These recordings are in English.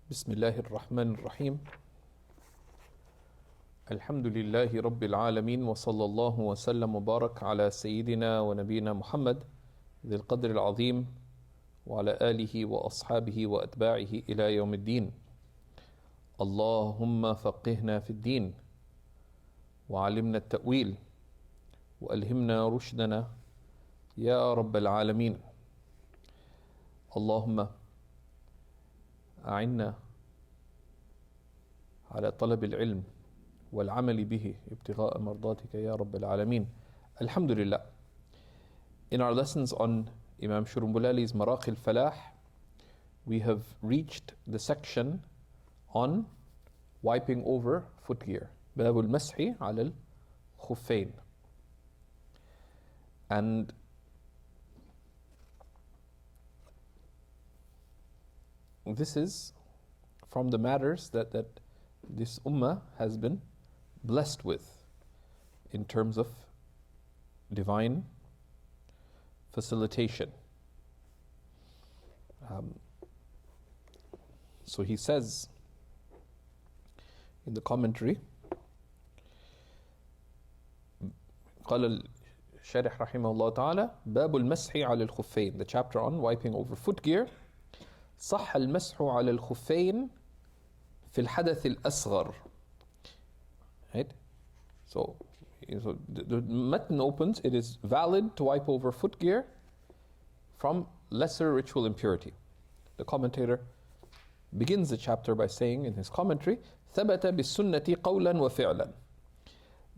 بسم الله الرحمن الرحيم. الحمد لله رب العالمين، وصلى الله وسلم وبارك على سيدنا ونبينا محمد ذي القدر العظيم وعلى آله وأصحابه وأتباعه إلى يوم الدين. اللهم فقهنا في الدين وعلمنا التأويل وألهمنا رشدنا يا رب العالمين. اللهم أعنا على طلب العلم والعمل به ابتغاء مرضاتك يا رب العالمين. Alhamdulillah. In our lessons on Imam Shurumbulali's Maraqi al-Falah, we have reached the section on wiping over footgear. باب المسح على الخفين. And this is from the matters that this ummah has been blessed with in terms of divine facilitation. So he says in the commentary, قال الشارح رحمه الله تعالى باب المسح على الخفين, the chapter on wiping over footgear. صح المسح على الخفين في الحدث الأصغر. Right? So the matn opens, it is valid to wipe over footgear from lesser ritual impurity. The commentator begins the chapter by saying in his commentary, ثبت بالسنة قولا وفعلا.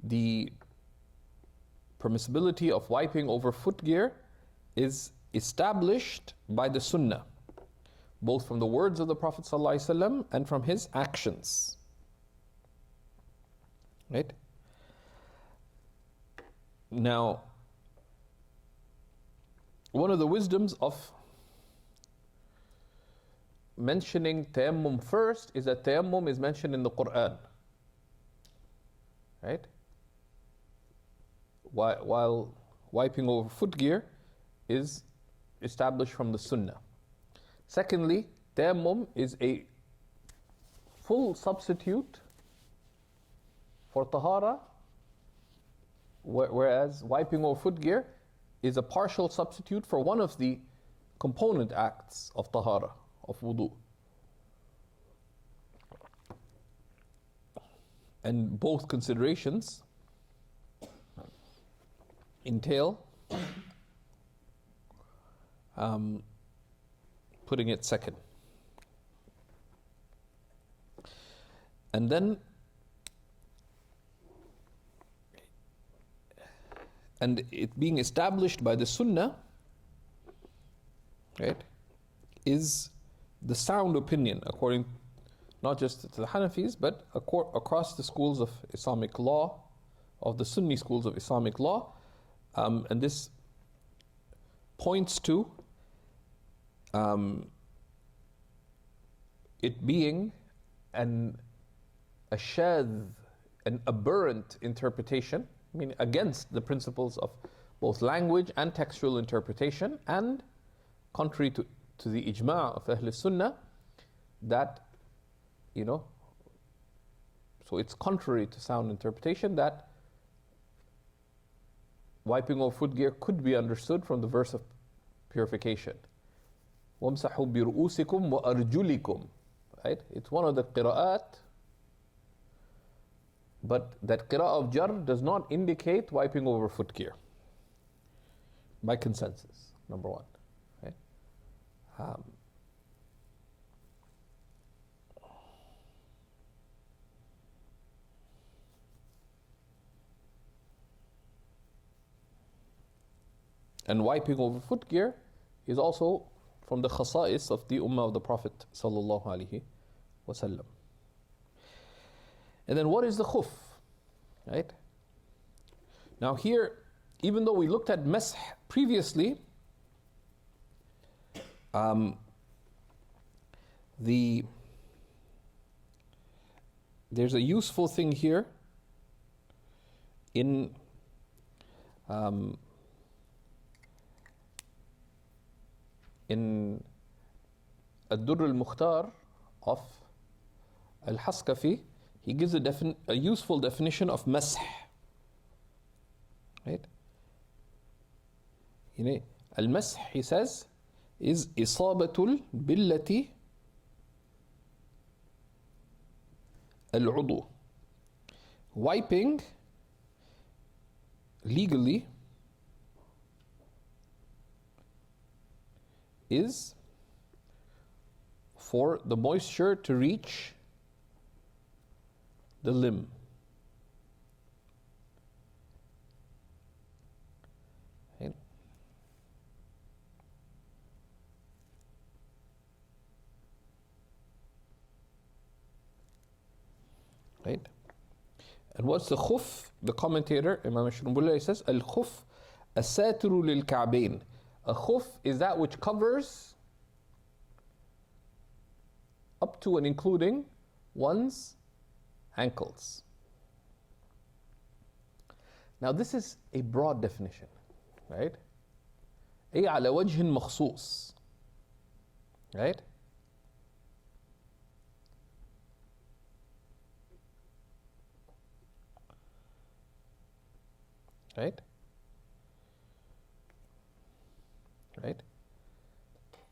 The permissibility of wiping over footgear is established by the sunnah, both from the words of the Prophet ﷺ and from his actions. Right? Now, one of the wisdoms of mentioning tayammum first is that tayammum is mentioned in the Quran. Right? While wiping over footgear is established from the sunnah. Secondly, tayammum is a full substitute for tahara, whereas wiping over footgear is a partial substitute for one of the component acts of tahara, of wudu. And both considerations entail putting it second. And then it being established by the sunnah, right, is the sound opinion according not just to the Hanafis but across the schools of Islamic law, of the Sunni schools of Islamic law. And this points to it being a shadh, an aberrant interpretation, I mean against the principles of both language and textual interpretation, and contrary to the ijma' of Ahl Sunnah, that, so it's contrary to sound interpretation that wiping over footgear could be understood from the verse of purification. وَامْسَحُوا بِرُؤُوسِكُمْ وَأَرْجُلِكُمْ. Right? It's one of the qira'at, but that qira'ah of jar does not indicate wiping over footgear by consensus, number one. Right? And wiping over footgear is also from the khasa'is of the ummah of the Prophet sallallahu alaihi wasallam. And then what is the khuff? Right? Now here, even though we looked at mash previously, there's a useful thing here in الدر المختار of al-Haskafi, he gives a useful definition of mash. Right? Al-mash, he says, is isabatul billati al-udu. Wiping legally is for the moisture to reach the limb. Right? Right? And what's the khuff? The commentator, Imam Shrumbullah, says, al-khuff as-satiru lil-ka'bayn. A khuff is that which covers up to and including one's ankles. Now this is a broad definition, right? أي على وجه مخصوص, right? Right? Right?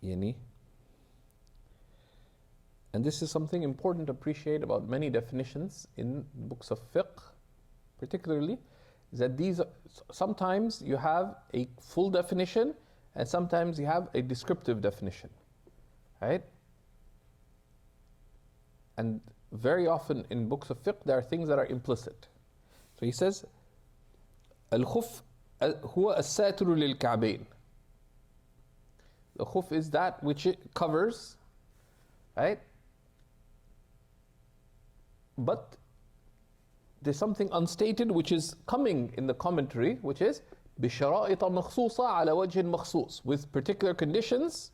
Yani. And this is something important to appreciate about many definitions in books of fiqh, particularly, is that these sometimes you have a full definition and sometimes you have a descriptive definition, right? And very often in books of fiqh there are things that are implicit. So he says, al-khuff huwa as-satiru lil-ka'bayn. The khuff is that which it covers, right? But there's something unstated which is coming in the commentary, which is بِشَرَائِطَ مَخْصُوصَ عَلَى وَجْهٍ مَخْصُوص, with particular conditions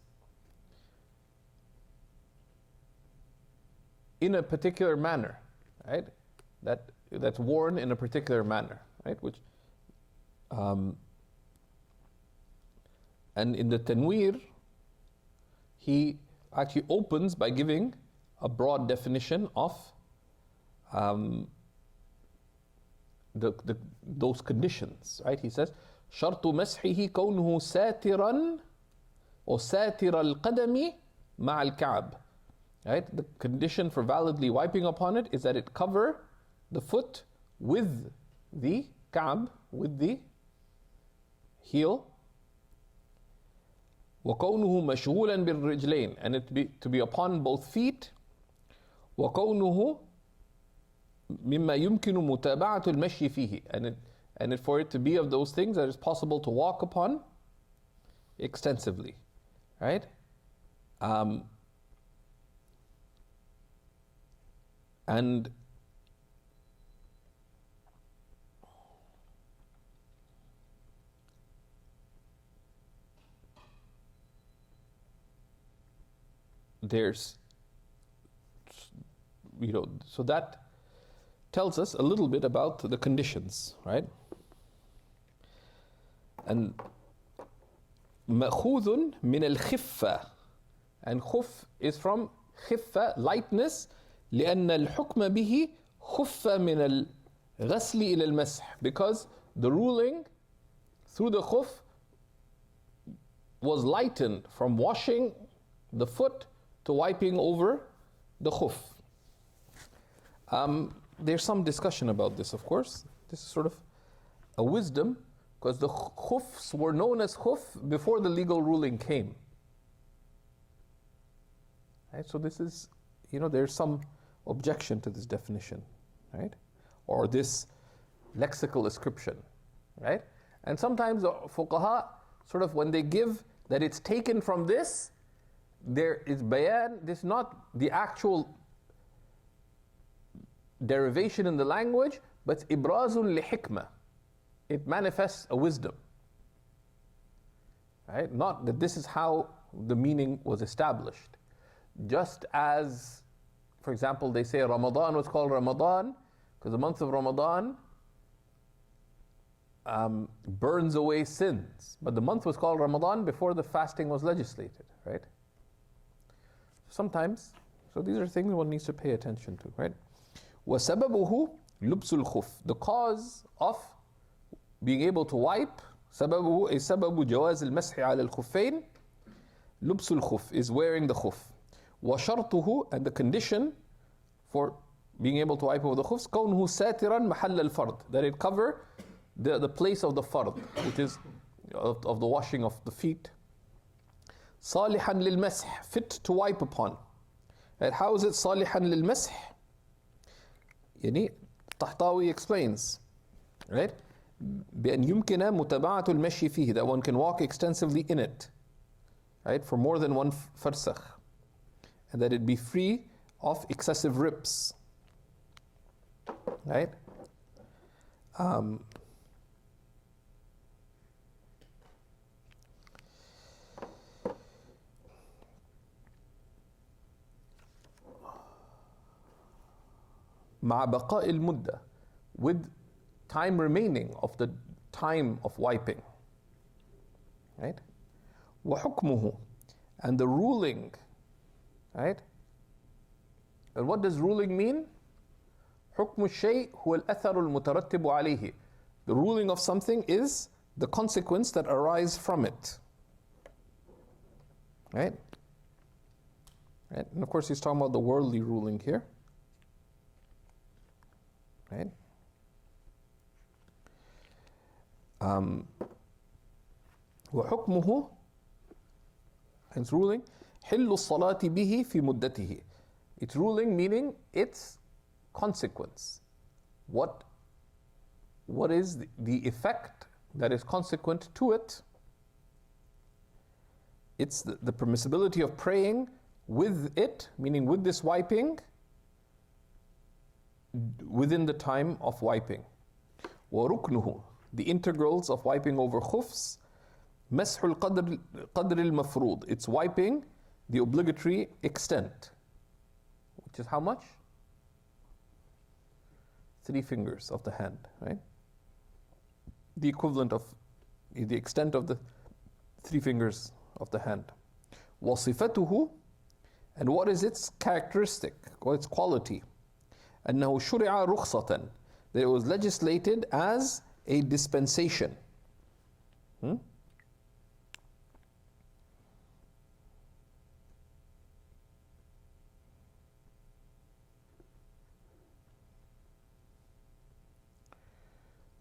in a particular manner, right? That's worn in a particular manner, right? Which and in the Tanweer, he actually opens by giving a broad definition of those conditions, right? He says, شرط مسحه كونه ساترا أو ساتر القدم مع الكعب. Right? The condition for validly wiping upon it is that it cover the foot with the ka'b, with the heel. وكونه مشغولا بالرجلين, and it to be upon both feet. وكونه مما يمكن متابعة المشي فيه, and for it to be of those things that is possible to walk upon extensively, right? And there's, so that tells us a little bit about the conditions, right? And مأخوذ من الخفة, and khuf is from خفة, lightness, لأن الحكم به خف من الغسل إلى المسح, because the ruling through the khuf was lightened from washing the foot to wiping over the khuf. There's some discussion about this, of course. This is sort of a wisdom, because the khuffs were known as khuff before the legal ruling came. Right? So this is, there's some objection to this definition, right? Or this lexical ascription, right? And sometimes the fuqaha, sort of when they give that it's taken from this, there is bayan, this is not the actual derivation in the language, but it's ibrazun li hikmah. It manifests a wisdom, right? Not that this is how the meaning was established. Just as, for example, they say Ramadan was called Ramadan because the month of Ramadan burns away sins. But the month was called Ramadan before the fasting was legislated, right? Sometimes So these are things one needs to pay attention to, right? وَسَبَبُهُ لُبْسُ الْخُفِّ. The cause of being able to wipe, سببه أي سبب جواز المسح على الخفين لبس الخف is wearing the khuf. وشرطه, and the condition for being able to wipe over the khufs, كونه ساترا محل الفرض, that it cover the place of the fard, which is of the washing of the feet. صالحا للمسح, fit to wipe upon. And how is it صالحا للمسح? يعني الطحطاوي explains, right? بأن يمكن متابعة المشي فيه, that one can walk extensively in it, right, for more than one farsakh, and that it be free of excessive rips, right? مع بقاء المدة, with time remaining of the time of wiping, right? وحكمه, and the ruling, right? And what does ruling mean? حكم الشيء هو الأثر المترتب عليه. The ruling of something is the consequence that arise from it, right? Right? And of course he's talking about the worldly ruling here, right? وحكمه, and its ruling, حل الصلاة به في مدته. Its ruling meaning its consequence. What is the effect that is consequent to it? It's the permissibility of praying with it, meaning with this wiping, within the time of wiping. وركنه, the integrals of wiping over khufs, مسح القدر المفروض, it's wiping the obligatory extent, which is how much? 3 fingers of the hand, right? The equivalent of the extent of the 3 fingers of the hand. وصفته, and what is its characteristic or its quality? أنه شرع رخصة, that it was legislated as a dispensation.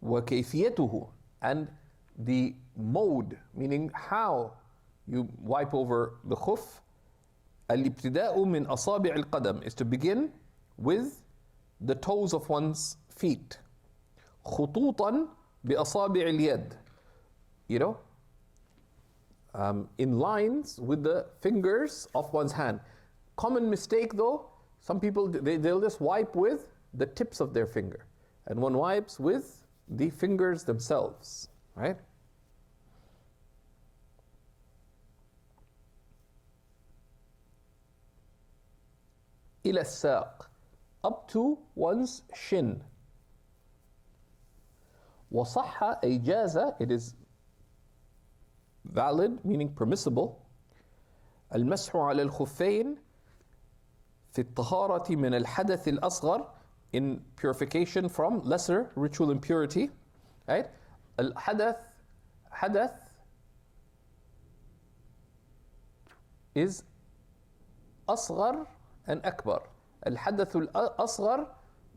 وكيفيته, and the mode, meaning how you wipe over the khuf. الابتداء من أصابع القدم, is to begin with the toes of one's feet. خطوطا بأصابع اليد, you know, in lines with the fingers of one's hand. Common mistake though, some people they'll just wipe with the tips of their finger, and one wipes with the fingers themselves, right? إلى الساق, up to one's shin. وصح أي جاز, it is valid, meaning permissible. المسح على الخفين في الطهارة من الحدث الأصغر, in purification from lesser ritual impurity, right? Hadath is أصغر and أكبر. الحدث الأصغر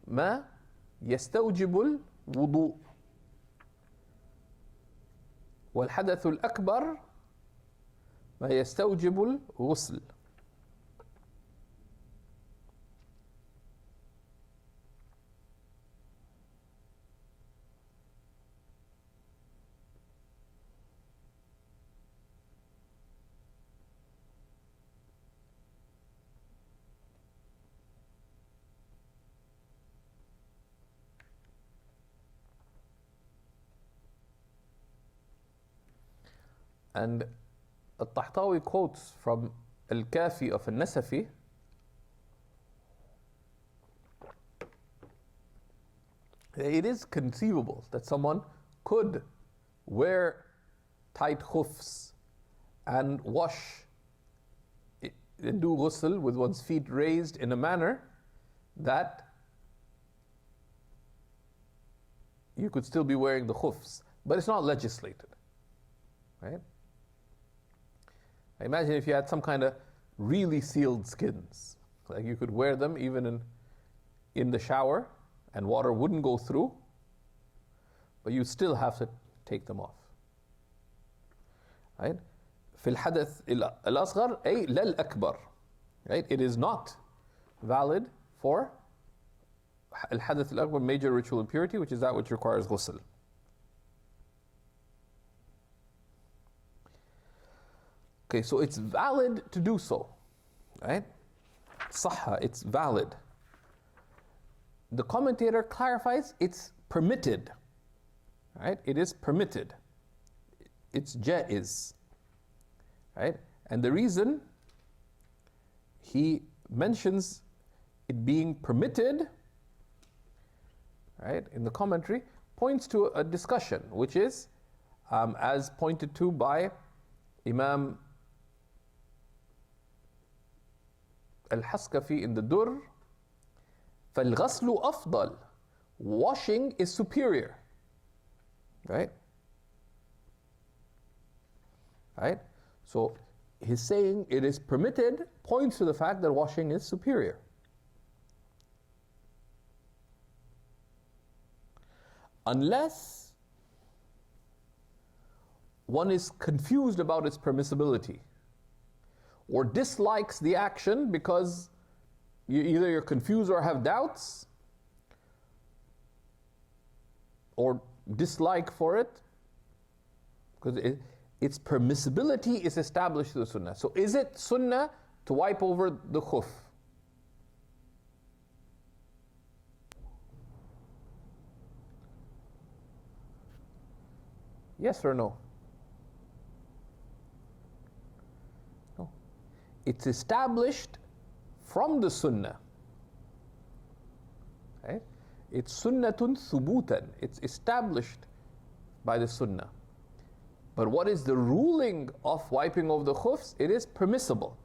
ما يستوجب الوضوء, والحدث الأكبر ما يستوجب الغسل. And al-Tahtawi quotes from al-Kafi of al-Nasafi, it is conceivable that someone could wear tight khuffs and wash and do ghusl with one's feet raised in a manner that you could still be wearing the khuffs, but it's not legislated, right? I imagine if you had some kind of really sealed skins, like you could wear them even in the shower and water wouldn't go through, but you still have to take them off, right? في الحدث الأصغر أي لا الأكبر, right? It is not valid for الحدث الأكبر, major ritual impurity, which is that which requires ghusl. Okay, so it's valid to do so, right? Sahha, it's valid. The commentator clarifies it's permitted, right? It is permitted. It's jaiz, right? And the reason he mentions it being permitted, right, in the commentary, points to a discussion, which is, as pointed to by Imam al-Haskafi in the Durr, فَالْغَسْلُ أَفْضَلُ, washing is superior, right? Right? So he's saying it is permitted, points to the fact that washing is superior. Unless one is confused about its permissibility or dislikes the action because either you're confused or have doubts or dislike for it, because its permissibility is established through the sunnah. So is it sunnah to wipe over the khuff? Yes or no? No. It's established from the sunnah. Right? It's sunnatun thubutan. It's established by the sunnah. But what is the ruling of wiping over the khuffs? It is permissible.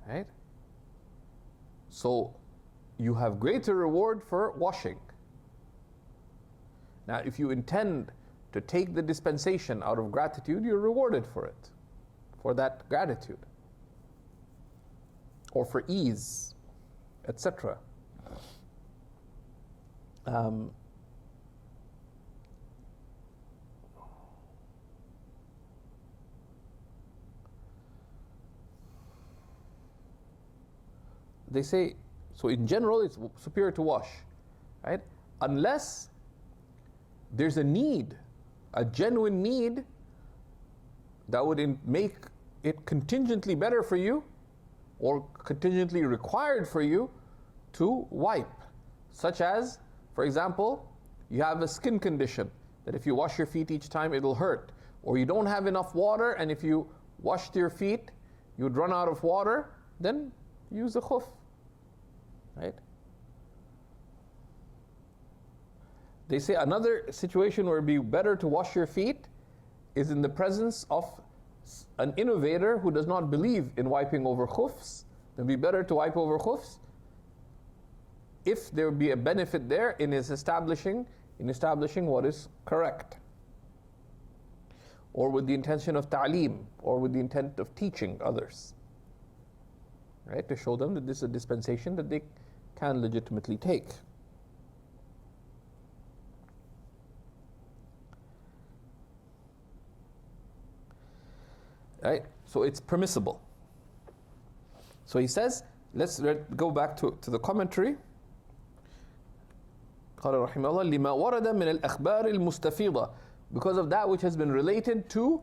Right? So you have greater reward for washing. Now, if you intend to take the dispensation out of gratitude, you're rewarded for it, for that gratitude, or for ease, etc. They say, so in general, it's superior to wash, right? Unless there's a need, a genuine need that would make it contingently better for you or contingently required for you to wipe. Such as, for example, you have a skin condition that if you wash your feet each time it'll hurt. Or you don't have enough water and if you washed your feet you'd run out of water, then use a khuff. Right? They say another situation where it'd be better to wash your feet is in the presence of an innovator who does not believe in wiping over khuffs. It'd be better to wipe over khuffs if there would be a benefit there in establishing what is correct, or with the intention of ta'aleem, or with the intent of teaching others, right? To show them that this is a dispensation that they can legitimately take. Right? So it's permissible. So he says, let's go back to the commentary. قال رحمه الله لما ورد من الأخبار المستفيضة, because of that which has been related to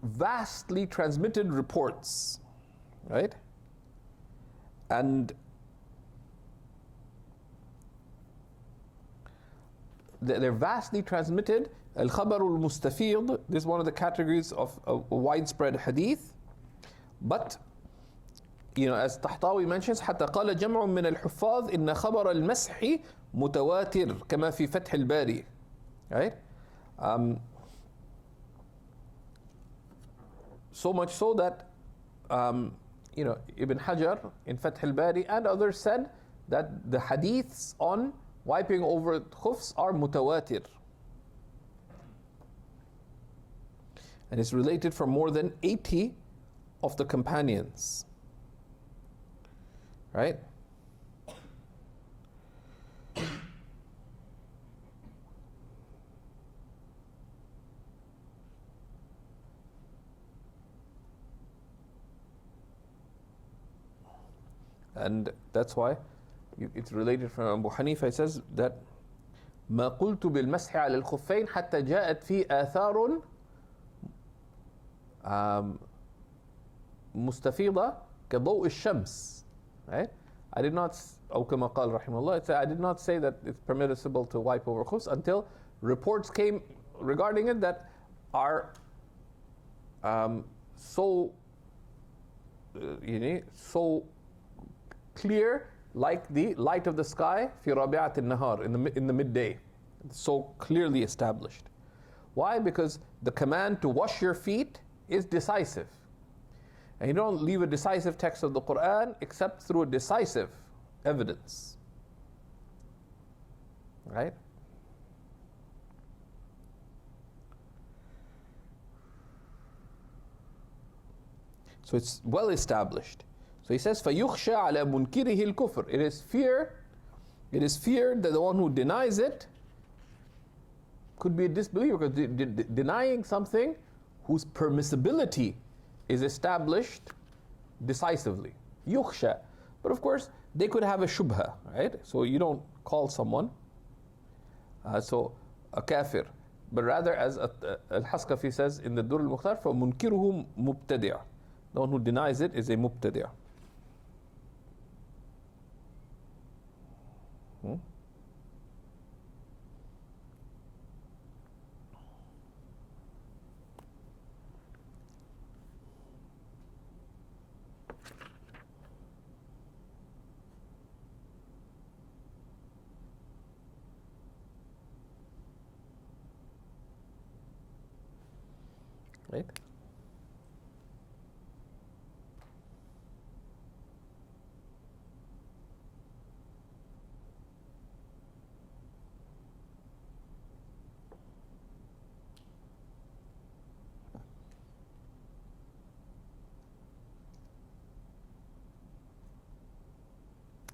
vastly transmitted reports, right? And they're vastly transmitted. Al-Khabar al-Mustafid, this is one of the categories of a widespread hadith. But, as Tahtawi mentions, حتى قال جمع من الحفاظ إن خبر المسح متواتر كما في فتح الباري. Right? So much so that Ibn Hajar in Fath al-Bari and others said that the hadiths on wiping over khuffs are mutawatir. And it's related from more than 80 of the companions. Right? And that's why it's related from Abu Hanifa. He says that ما قلت بالمسح على الخفين حتى جاءت في آثار مستفيضة كضوء الشمس. Right? I did not, أو كما قال رحمه الله, I did not say that it's permissible to wipe over khufs until reports came regarding it that are so clear, like the light of the sky في رابعة النهار, in the midday. It's so clearly established. Why? Because the command to wash your feet is decisive. And you don't leave a decisive text of the Quran except through a decisive evidence. Right? So it's well established. So he says, فَيُخْشَى عَلَى مُنْكِرِهِ الْكُفْرِ. It is feared that the one who denies it could be a disbeliever, because denying something whose permissibility is established decisively. يُخْشَى. But of course, they could have a shubha, right? So you don't call someone a kafir, but rather, as al-Haskafi says in the Dur al-Mukhtar, فَمُنْكِرُهُ مُبْتَدِعٌ. The one who denies it is a mubtadi'. Right?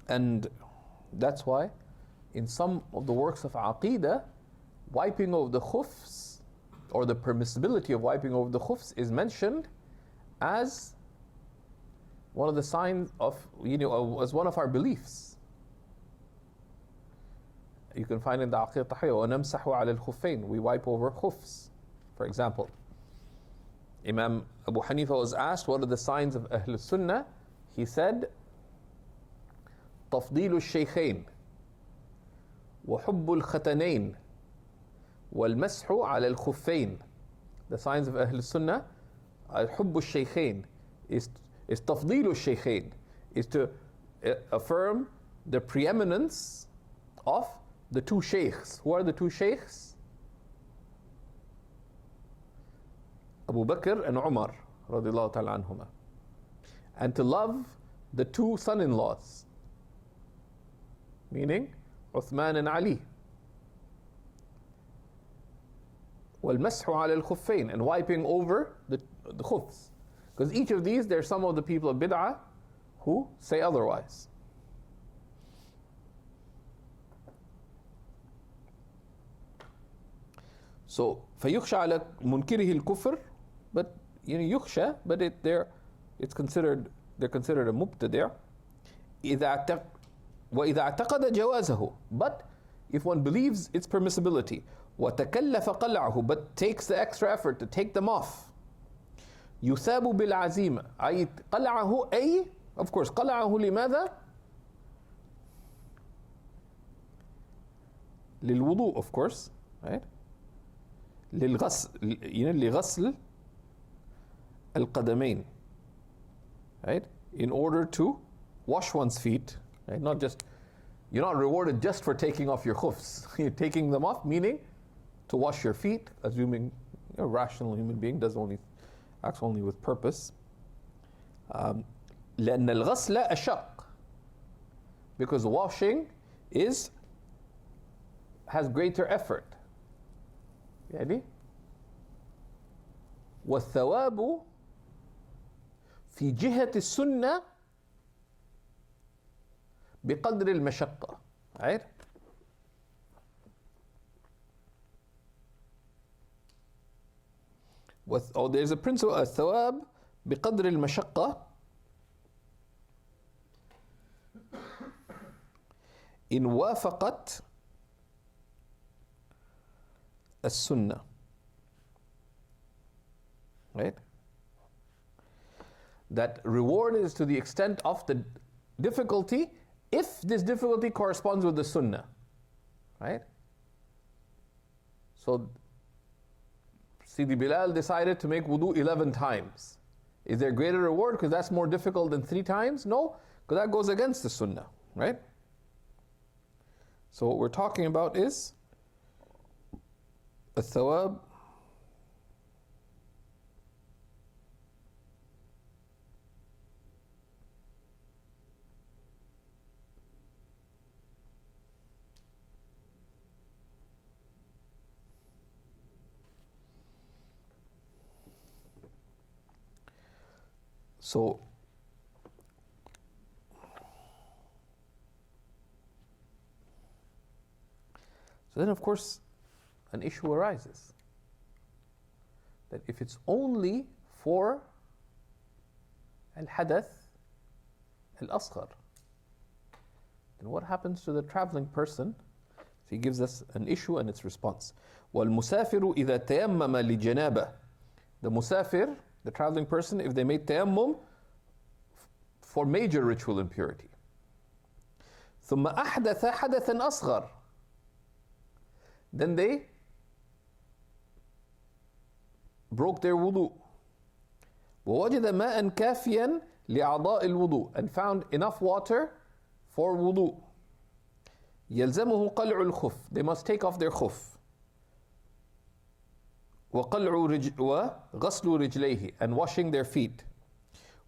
And that's why in some of the works of Aqidah, wiping over the Khuffs, or the permissibility of wiping over the Khuffs, is mentioned as one of the signs of, as one of our beliefs. You can find in the Aqidah Tahiyya, وَنَمْسَحُ عَلَى الْخُفَّيْنِ. We wipe over Khuffs, for example. Imam Abu Hanifa was asked, what are the signs of Ahl Sunnah? He said, تفضيل الشيخين وحب الختنين والمسح على الخفين. The signs of Ahl Sunnah, حب الشيخين is تفضيل الشيخين, is to affirm the preeminence of the two shaykhs. Who are the two shaykhs? Abu Bakr and Umar radiallahu ta'ala anhuma. And to love the two son-in-laws, meaning Uthman and Ali. وَالْمَسْحُ عَلَى الْخُفَّيْنِ, and wiping over the khuffs. Because each of these, there's some of the people of bid'ah who say otherwise. So, فَيُخْشَى عَلَى مُنْكِرِهِ الْكُفْرِ, but يُخْشَى, but they're considered a mubtadi'. وَإِذَا اعْتَقَدَ جَوَازَهُ, but if one believes its permissibility, وَتَكَلَّفَ قَلْعَهُ, but takes the extra effort to take them off, يُثَابُ بِالْعَزِيمَ, أي قَلْعَهُ, أي, of course, قَلْعَهُ لِماذا؟ للوضوء, of course, right? لغسل القدمين, right? In order to wash one's feet, right? You're not rewarded just for taking off your khuffs. You're taking them off, meaning to wash your feet, assuming a rational human being acts only with purpose. لأن الغسل أشق, because washing has greater effort. يعني والثواب في جهة السنة بقدر المشقة. Right? There's a principle, الثواب بقدر المشقة إن وافقت السنة. Right? That reward is to the extent of the difficulty if this difficulty corresponds with the sunnah. Right? So Sidi Bilal decided to make wudu 11 times. Is there greater reward because that's more difficult than 3 times? No, because that goes against the sunnah. Right? So what we're talking about is الثواب So then of course an issue arises that if it's only for al-hadath al-asghar, then what happens to the traveling person? So he gives us an issue and its response. وَالْمُسَافِرُ إِذَا تَيَمَّمَ لِجَنَابَةٍ. The musafir, the traveling person, if they made tayammum for major ritual impurity. ثُمَّ أَحْدَثَ حَدَثًا أَصْغَرَ. Then they broke their wudu. وَوَجَدَ مَاءً كَافِيًا لِأَعْضَاءِ الْوُضُوء. And found enough water for wudu. يَلْزَمُهُ قَلْعُ الْخُفِّ. They must take off their khuff. وَغَسْلُ رِجْلَيْهِ. And washing their feet.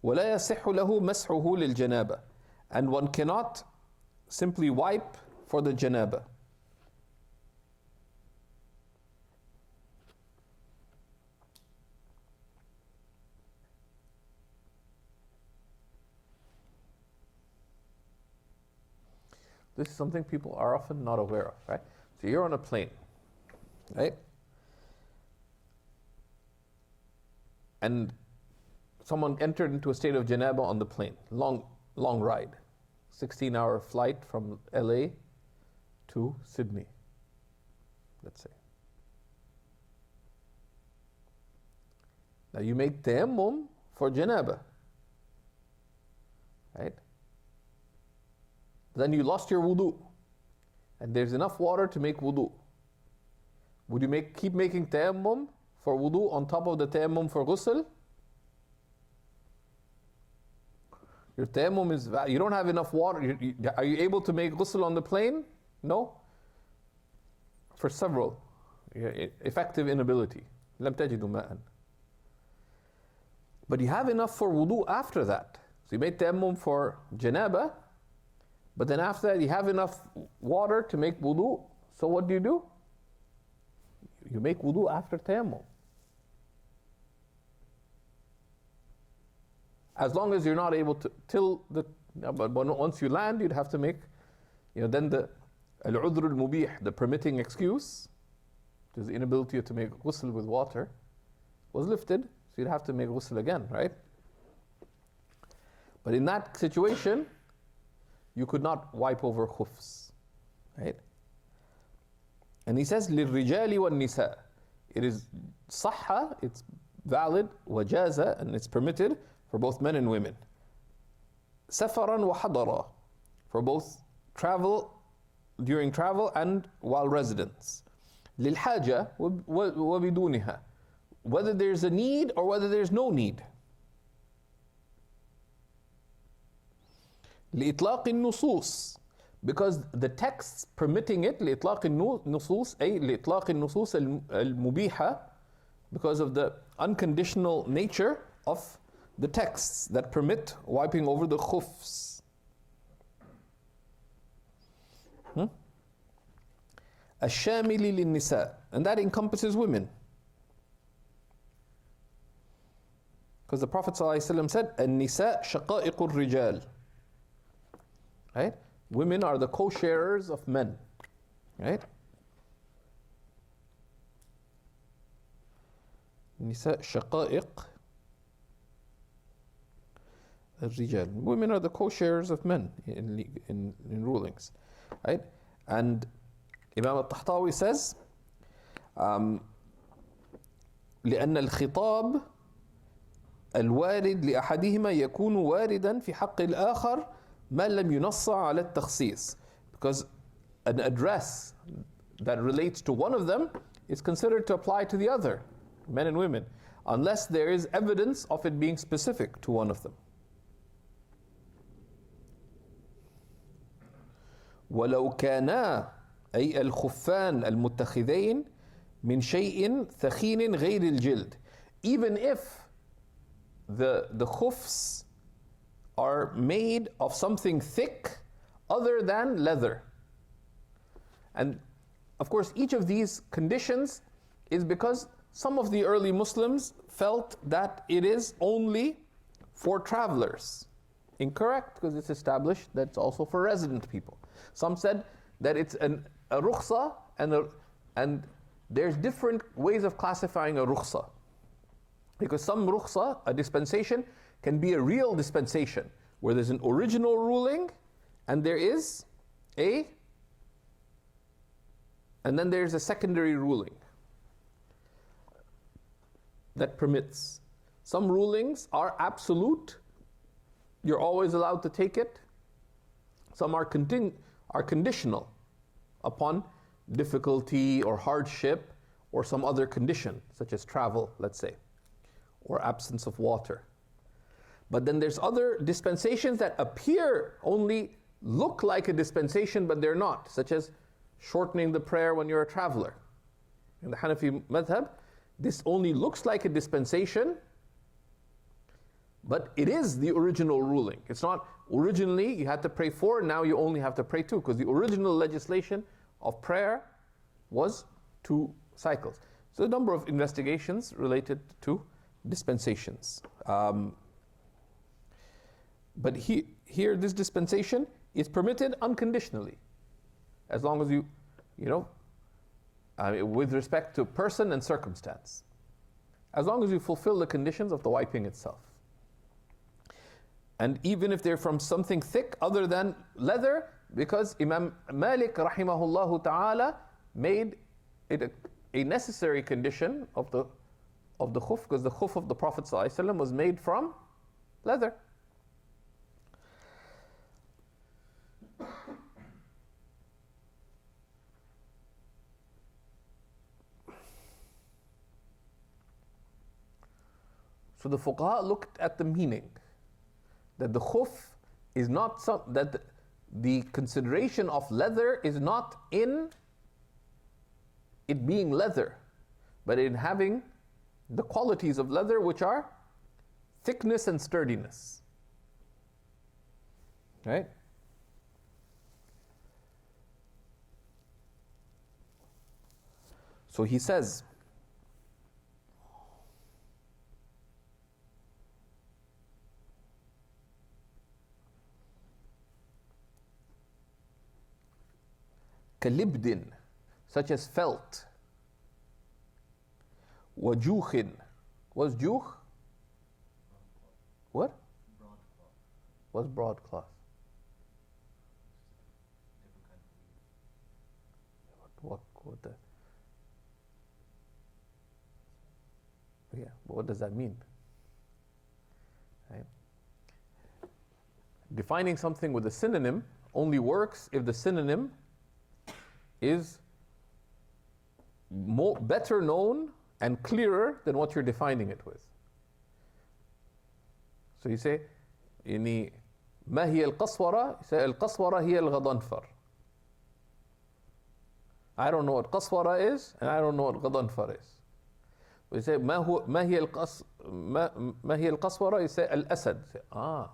وَلَا يَصِحُّ لَهُ مَسْحُهُ لِلْجَنَابَةِ. And one cannot simply wipe for the janaba. This is something people are often not aware of, right? So you're on a plane, right? And someone entered into a state of janaba on the plane. Long ride. 16-hour flight from LA to Sydney, let's say. Now you made tayammum for janaba, right? Then you lost your wudu, and there's enough water to make wudu. Would you keep making tayammum for wudu on top of the tayammum for ghusl? Your tayammum is, you don't have enough water. Are you able to make ghusl on the plane? No. For several. Effective inability. لم تجدوا ماءً. But you have enough for wudu after that. So you made tayammum for janaba, but then after that you have enough water to make wudu. So what do? You make wudu after tayammum. As long as you're not able to, but once you land, you'd have to make, then the al-udhr al-mubih, the permitting excuse, which is the inability to make ghusl with water, was lifted, so you'd have to make ghusl again, right? But in that situation, you could not wipe over khuffs, right? And he says, لِلرِّجَالِ وَالنِّسَاءِ. It is sahha, it's valid, wajaza, and it's permitted for both men and women. Safaran wa hadara, for both during travel and while residence. للحاجة وبدونها, whether there's a need or whether there's no need. لإطلاق النصوص, because the texts permitting it, لإطلاق النصوص, أي لإطلاق النصوص المبيحة, because of the unconditional nature of the texts that permit wiping over the khuffs. الشامل للنساء, and that encompasses women. Because the Prophet ﷺ said, النساء شقائق الرجال. Right? Women are the co-sharers of men. Right? النساء شقائق الرجال. Women are the co-sharers of men in rulings. Right? And Imam al-Tahtawi says, لأن الخطاب الوارد لأحدهما يكون واردا في حق الآخر ما لم ينص على التخصيص. Because an address that relates to one of them is considered to apply to the other, men and women, unless there is evidence of it being specific to one of them. ولو كانا أي الخفان المتخذين من شيء ثخين غير الجلد. Even if the khuffs are made of something thick other than leather. And of course, each of these conditions is because some of the early Muslims felt that it is only for travelers. Incorrect, because it's established that it's also for resident people. Some said that it's a rukhsa, and there's different ways of classifying a rukhsa. Because some rukhsa, a dispensation, can be a real dispensation, where there's an original ruling, and then there's a secondary ruling that permits. Some rulings are absolute, you're always allowed to take it. Some are conditional upon difficulty or hardship or some other condition, such as travel, let's say, or absence of water. But then there's other dispensations that only look like a dispensation, but they're not, such as shortening the prayer when you're a traveler. In the Hanafi madhab, this only looks like a dispensation, but it is the original ruling. It's not originally you had to pray 4, now you only have to pray 2, because the original legislation of prayer was 2 cycles. So a number of investigations related to dispensations. But here this dispensation is permitted unconditionally, as long as with respect to person and circumstance, as long as you fulfill the conditions of the wiping itself. And even if they're from something thick other than leather, because Imam Malik rahimahullah ta'ala made it a necessary condition of the khuff, because the khuff of the Prophet ﷺ was made from leather. So the fuqaha looked at the meaning, that the khuff is not that the consideration of leather is not in it being leather, but in having the qualities of leather, which are thickness and sturdiness. Right? So he says, kalibdin, such as felt. Wajukhin. What's juh? What? Broadcloth. What's broadcloth? What the? Yeah, but what does that mean? Right? Defining something with a synonym only works if the synonym is better known and clearer than what you're defining it with. So you say, ما هي القصورة? You say, القصورة هي الغضنفر. I don't know what qaswara is, and I don't know what ghadanfar is. We say ما هي القصورة? You say al-asad. Say, I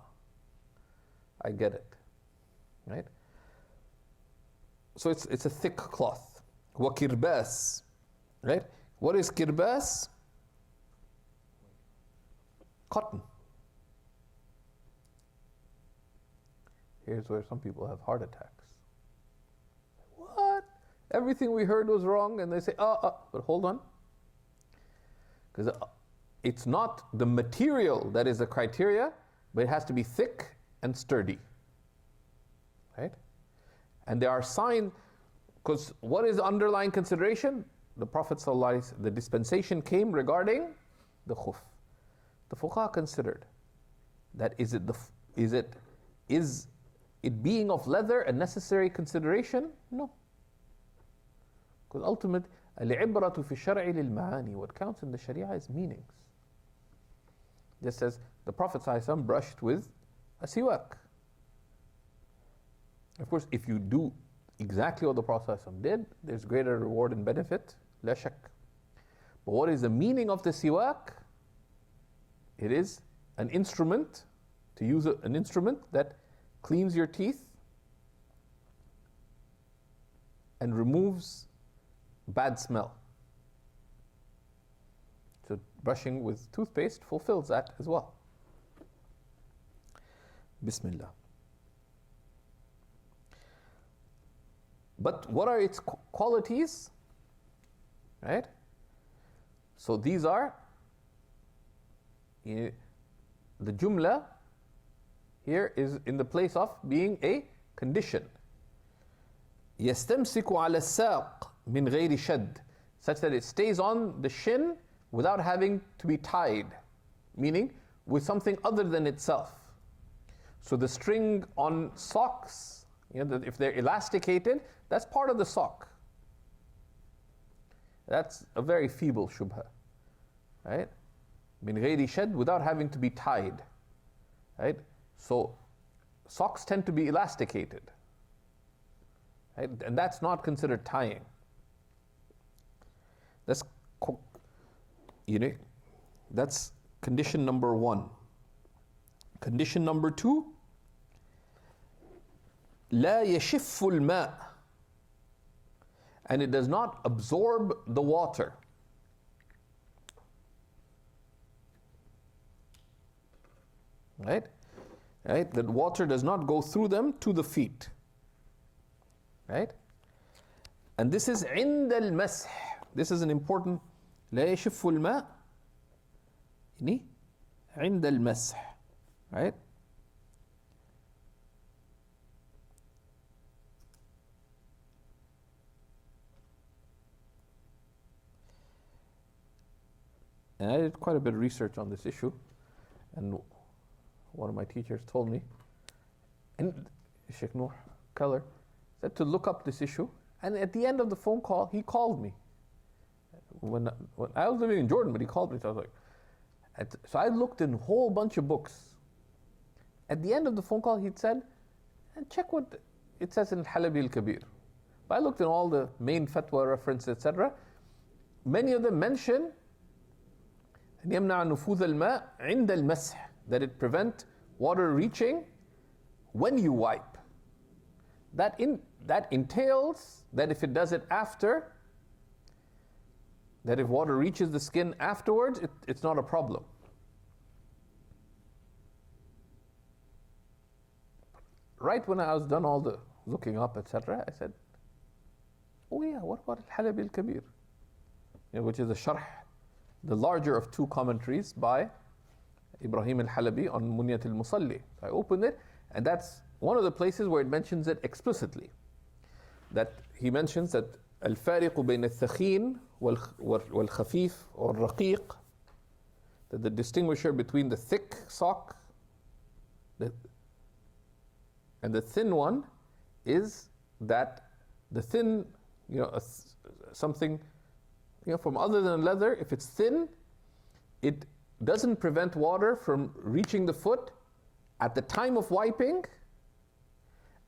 get it. Right? So it's a thick cloth. وكرباس. Right? What is kirbas? Cotton. Here's where some people have heart attacks. What? Everything we heard was wrong, and they say, but hold on. Because it's not the material that is the criteria, but it has to be thick and sturdy. Right? And there are signs, because what is the underlying consideration? The Prophet ﷺ, the dispensation came regarding the khuff. The fuqaha considered that is it being of leather a necessary consideration? No. Because ultimately, al-ibratu fi shar'i lil ma'ani. What counts in the Sharia is meanings. Just as the Prophet ﷺ brushed with a siwak. Of course, if you do exactly what the Prophet ﷺ did, there's greater reward and benefit, la shak. But what is the meaning of the siwak? It is an instrument, to use an instrument that cleans your teeth and removes bad smell. So brushing with toothpaste fulfills that as well. Bismillah. But what are its qualities? Right? So these are the jumla here is in the place of being a condition. يستمسك على الساق من غير شد, such that it stays on the shin without having to be tied, meaning with something other than itself. So the string on socks, if they're elasticated, that's part of the sock. That's a very feeble shubha, right? Min ghayri shad, without having to be tied, right? So socks tend to be elasticated, right? And that's not considered tying. That's condition number 1. Condition number 2, لا يشف الماء, and it does not absorb the water. Right? That water does not go through them to the feet. Right? And this is عند المسح. This is an important, لا يشف الماء يعني عند المسح. Right? And I did quite a bit of research on this issue, and one of my teachers told me, and Shaykh Noor Keller said to look up this issue, and at the end of the phone call, he called me. When I was living in Jordan, but he called me, so I was like, so I looked in a whole bunch of books. At the end of the phone call, he said, and check what it says in Halabi al-Kabir. But I looked in all the main fatwa references, etc. Many of them mention يمنع نفوذ الماء عند المسح, that it prevent water reaching when you wipe. That entails that if it does it after, that if water reaches the skin afterwards, it's not a problem. Right when I was done all the looking up, etc., I said, oh yeah, what about al-Halabi al-Kabir? Which is a sharh, the larger of 2 commentaries by Ibrahim al-Halabi on Munyat al-Musalli. So I opened it, and that's one of the places where it mentions it explicitly. That he mentions that al-fariq bayn al-thakhin wal-khafif or raqiq, that the distinguisher between the thick sock and the thin one is that the thin, something from other than leather, if it's thin, it doesn't prevent water from reaching the foot at the time of wiping,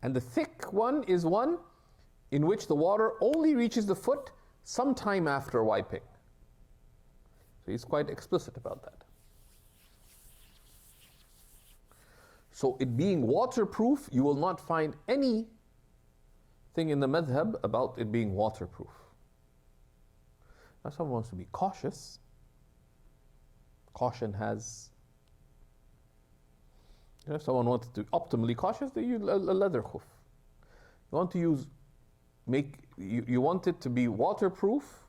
and the thick one is one in which the water only reaches the foot sometime after wiping. So he's quite explicit about that. So it being waterproof, you will not find anything in the madhab about it being waterproof. Now someone wants to be cautious. Caution has, if someone wants to be optimally cautious, they use a leather khuff. You want to use, you want it to be waterproof,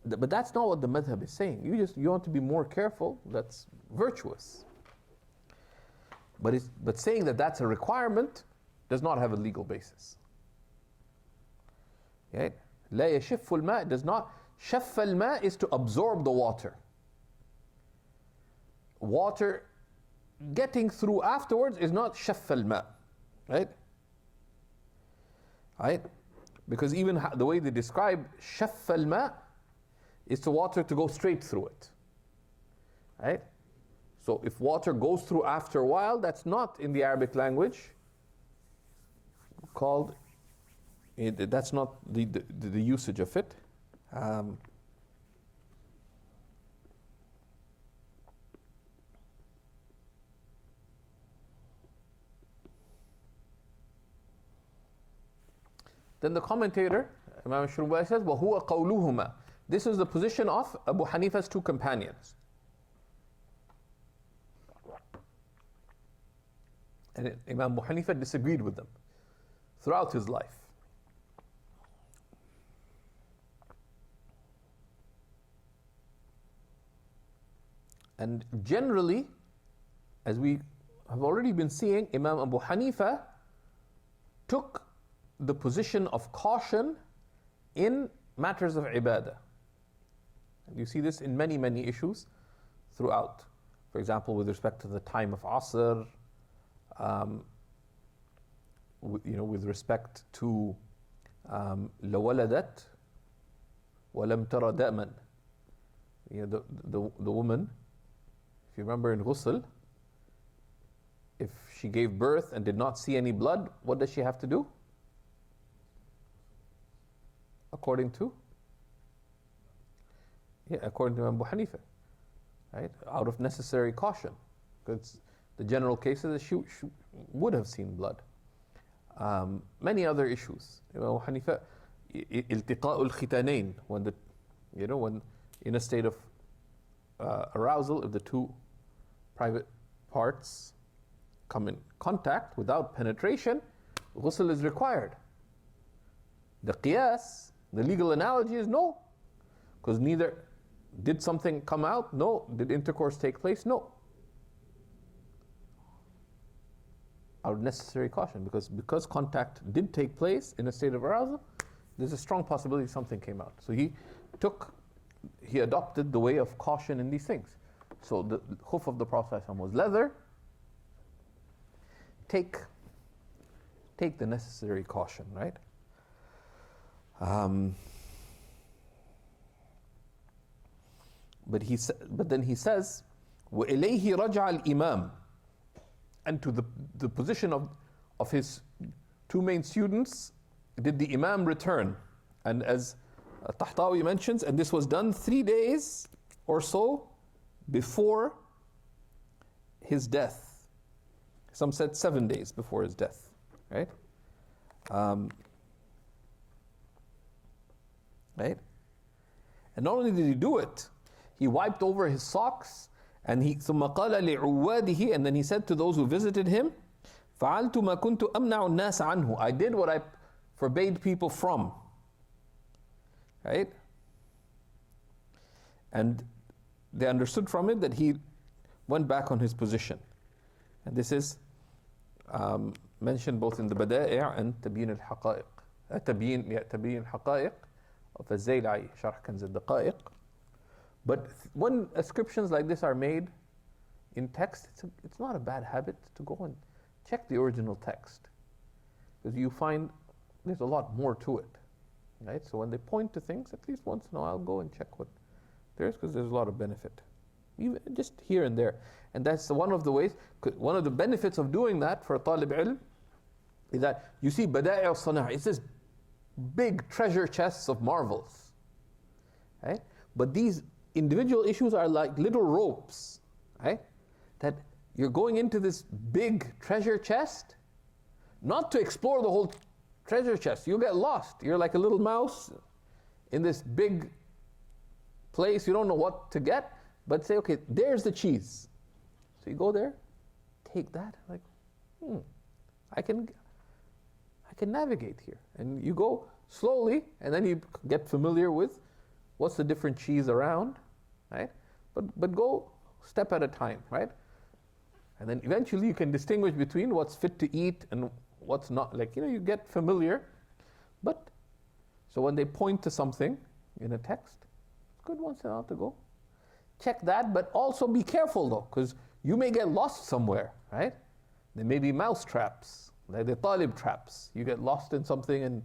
but that's not what the madhab is saying. You want to be more careful. That's virtuous. But saying that that's a requirement does not have a legal basis. Right? لا يشف الماء does not. شف الماء is to absorb the water. Water getting through afterwards is not شف الماء, right? Right? Because even the way they describe شف الماء is the water to go straight through it, right? So if water goes through after a while, that's not in the Arabic language called. That's not the usage of it. Then the commentator, Imam Shurbai, says, وَهُوَ قَوْلُهُمَا. This is the position of Abu Hanifa's two companions. And Imam Abu Hanifa disagreed with them throughout his life. And generally, as we have already been seeing, Imam Abu Hanifa took the position of caution in matters of ibadah. And you see this in many, many issues throughout. For example, with respect to the time of Asr, with respect to لَوَلَدَتْ وَلَمْ تَرَ دَأْمًا. The woman, if you remember in ghusl, if she gave birth and did not see any blood, what does she have to do? According to Abu Hanifa, right? Out of necessary caution, because the general case is that she would have seen blood. Many other issues. Abu Hanifa, iltiqa'ul khitanayn, when in a state of arousal, if the two private parts come in contact without penetration, ghusl is required. The qiyas, the legal analogy is no, because neither did something come out, no. Did intercourse take place, no. Out of necessary caution, because contact did take place in a state of arousal, there's a strong possibility something came out. So he adopted the way of caution in these things. So the khuff of the Prophet was leather. Take the necessary caution, right? But then he says, وَإِلَيْهِ رَجَعَ الْإِمَامِ. And to the position of his two main students did the Imam return. And as Tahtawi mentions, and this was done 3 days or so before his death. Some said 7 days before his death, right? Right? And not only did he do it, he wiped over his socks, and ثم قال لعواده, and then he said to those who visited him, فعلت ما كنت أمنع الناس عنه. I did what I forbade people from. Right? And they understood from it that he went back on his position. And this is mentioned both in the Bada'i' and Tabyin al-Haqa'iq. Tabyin al-Haqa'iq of al-Zayla'i, Sharh Kanz al-Daqa'iq. But when ascriptions like this are made in text, it's not a bad habit to go and check the original text, because you find there's a lot more to it, right? So when they point to things, at least once in a while, go and check what there is, because there's a lot of benefit, even just here and there. And that's one of the ways, one of the benefits of doing that for a talib ilm is that you see Bada'i al-Sanah, it's this big treasure chests of marvels, right? But these individual issues are like little ropes, right? That you're going into this big treasure chest, not to explore the whole treasure chest. You'll get lost. You're like a little mouse in this big place. You don't know what to get, but say, okay, there's the cheese. So you go there, take that, like, I can navigate here. And you go slowly, and then you get familiar with what's the different cheese around, right? But go step at a time, right? And then eventually you can distinguish between what's fit to eat and what's not. Like, you get familiar. But, so when they point to something in a text, it's good once in a while to go check that, but also be careful though, because you may get lost somewhere, right? There may be mouse traps, like the talib traps. You get lost in something and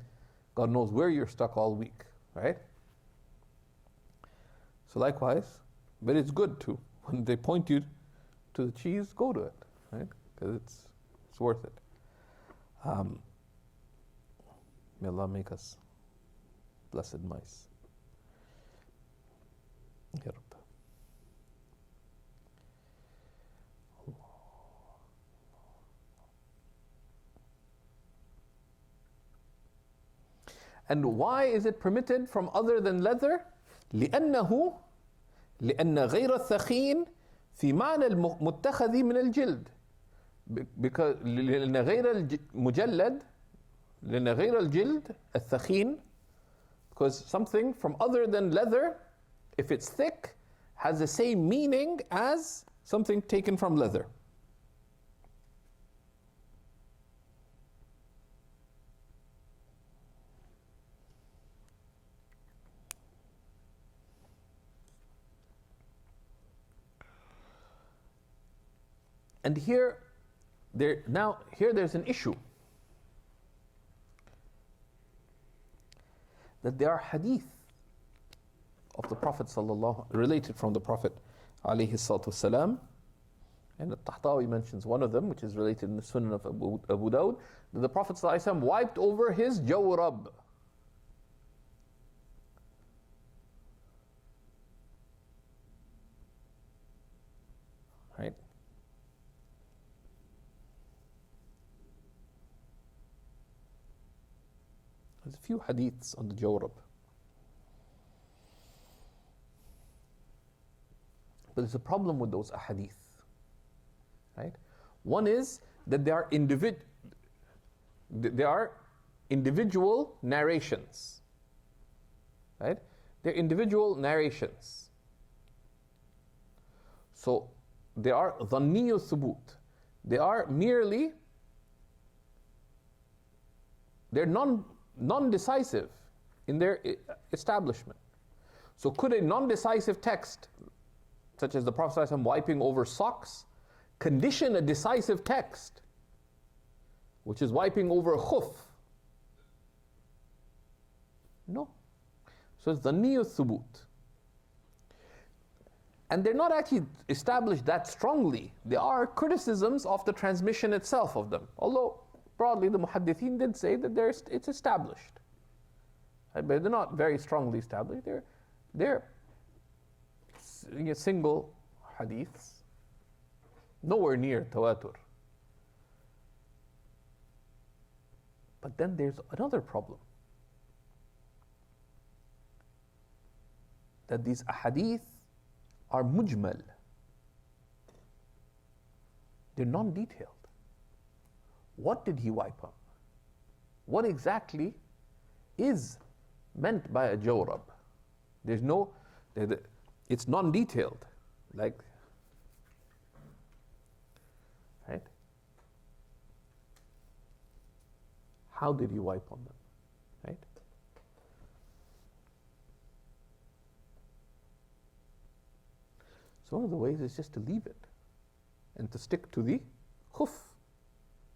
God knows where you're stuck all week, right? So likewise, but it's good too. When they point you to the cheese, go to it, right? Because it's worth it. May Allah make us blessed mice. Ya Rabb. And why is it permitted from other than leather? لأن غير الثخين في معنى المتخذ من الجلد. Because لأن غير المجلد لأن غير الجلد الثخين, because something from other than leather, if it's thick, has the same meaning as something taken from leather. And here there's an issue. That there are hadith of the Prophet related from the Prophet alayhi salatu wasalam, and al-Tahtawi mentions one of them, which is related in the Sunan of Abu Dawud, that the Prophet sallallahu alaihi wasallam wiped over his jawrab. Right? There's a few hadiths on the jawrab. But there's a problem with those ahadith. Right? One is that there are individual narrations. Right? They're individual narrations. So they are dhanniyu thubut. They are merely, they're non-decisive in their establishment. So could a non-decisive text, such as the Prophet ﷺ wiping over socks, condition a decisive text, which is wiping over a khuff? No. So it's the dhanniyu thubut. And they're not actually established that strongly. There are criticisms of the transmission itself of them. Although, broadly, the muhaddithin did say that it's established. But they're not very strongly established. They're single hadiths, nowhere near tawatur. But then there's another problem. That these ahadith are mujmal. They're non-detailed. What did he wipe on? What exactly is meant by a jawrab? There's no, it's non-detailed. Like, right? How did he wipe on them? Right? So one of the ways is just to leave it and to stick to the khuff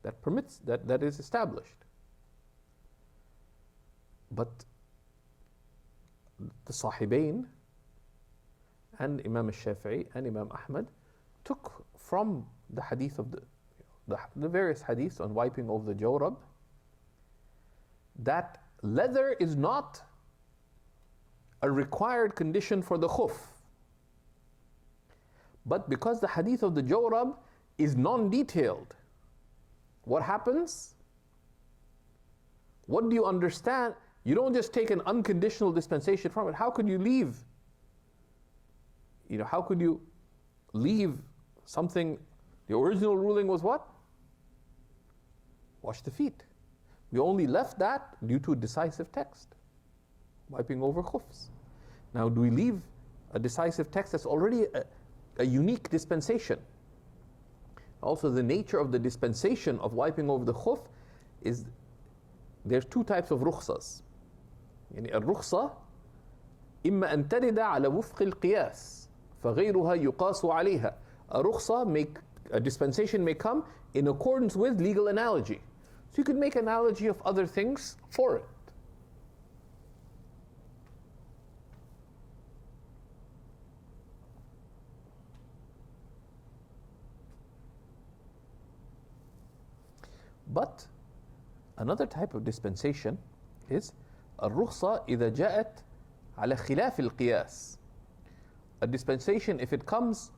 that permits, that is established. But the Sahibain and Imam al-Shafi'i and Imam Ahmad took from the hadith of the various hadiths on wiping over the jawrab that leather is not a required condition for the khuff. But because the hadith of the jawrab is non-detailed, what happens? What do you understand? You don't just take an unconditional dispensation from it. How could you leave? How could you leave something? The original ruling was what? Wash the feet. We only left that due to a decisive text, wiping over khuffs. Now, do we leave a decisive text that's already a unique dispensation? Also, the nature of the dispensation of wiping over the khuff is there's two types of rukhsas. الرخصة إما أن ترد على وفق القياس فغيرها يقاس عليها. A dispensation may come in accordance with legal analogy. So you could make analogy of other things for it. But another type of dispensation is الرخصة إذا جاءت على خلاف القياس. A dispensation, if it comes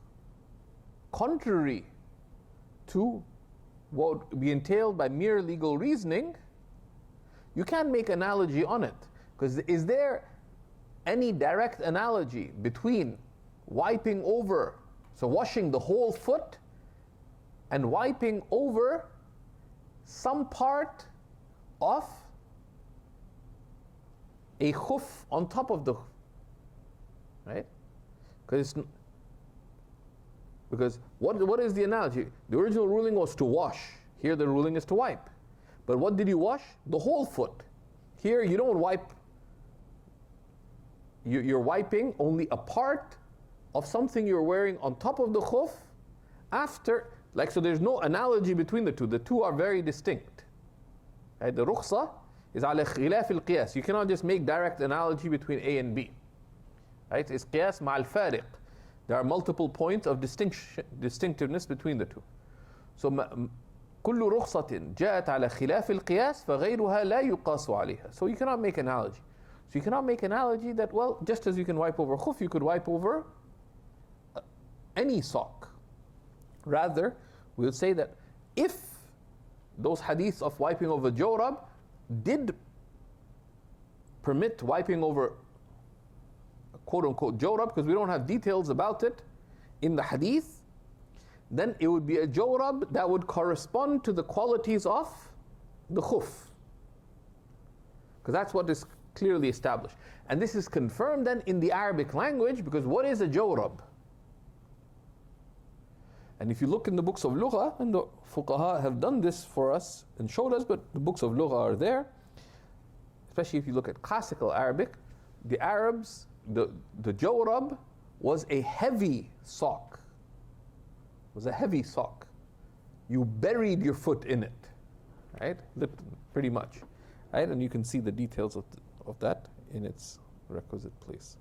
contrary to what would be entailed by mere legal reasoning, you can't make analogy on it. Because is there any direct analogy between wiping over, so washing the whole foot, and wiping over some part of a khuff on top of the khuff, right? Because what is the analogy? The original ruling was to wash. Here the ruling is to wipe. But what did you wash? The whole foot. Here you don't wipe. You're wiping only a part of something you're wearing on top of the khuff after, so there's no analogy between the two. The two are very distinct. Right? The rukhsa is ala khilaf al-qiyas. You cannot just make direct analogy between A and B. Right? It's qiyas ma al-fariq. There are multiple points of distinctiveness between the two. So كل رخصة جاءت على خلاف القياس فغيرها لا يقاس عليها. So you cannot make analogy. So you cannot make analogy that, well, just as you can wipe over khuf, you could wipe over any sock. Rather, we would say that if those hadiths of wiping over jawrab did permit wiping over quote-unquote jawrab, because we don't have details about it in the hadith, then it would be a jawrab that would correspond to the qualities of the khuf. Because that's what is clearly established. And this is confirmed then in the Arabic language, because what is a jawrab? And if you look in the books of lugha, and the fuqaha have done this for us and showed us, but the books of lugha are there, especially if you look at classical Arabic, the Arabs, the jawrab was a heavy sock. Was a heavy sock. You buried your foot in it, right? Pretty much, right? And you can see the details of that in its requisite place.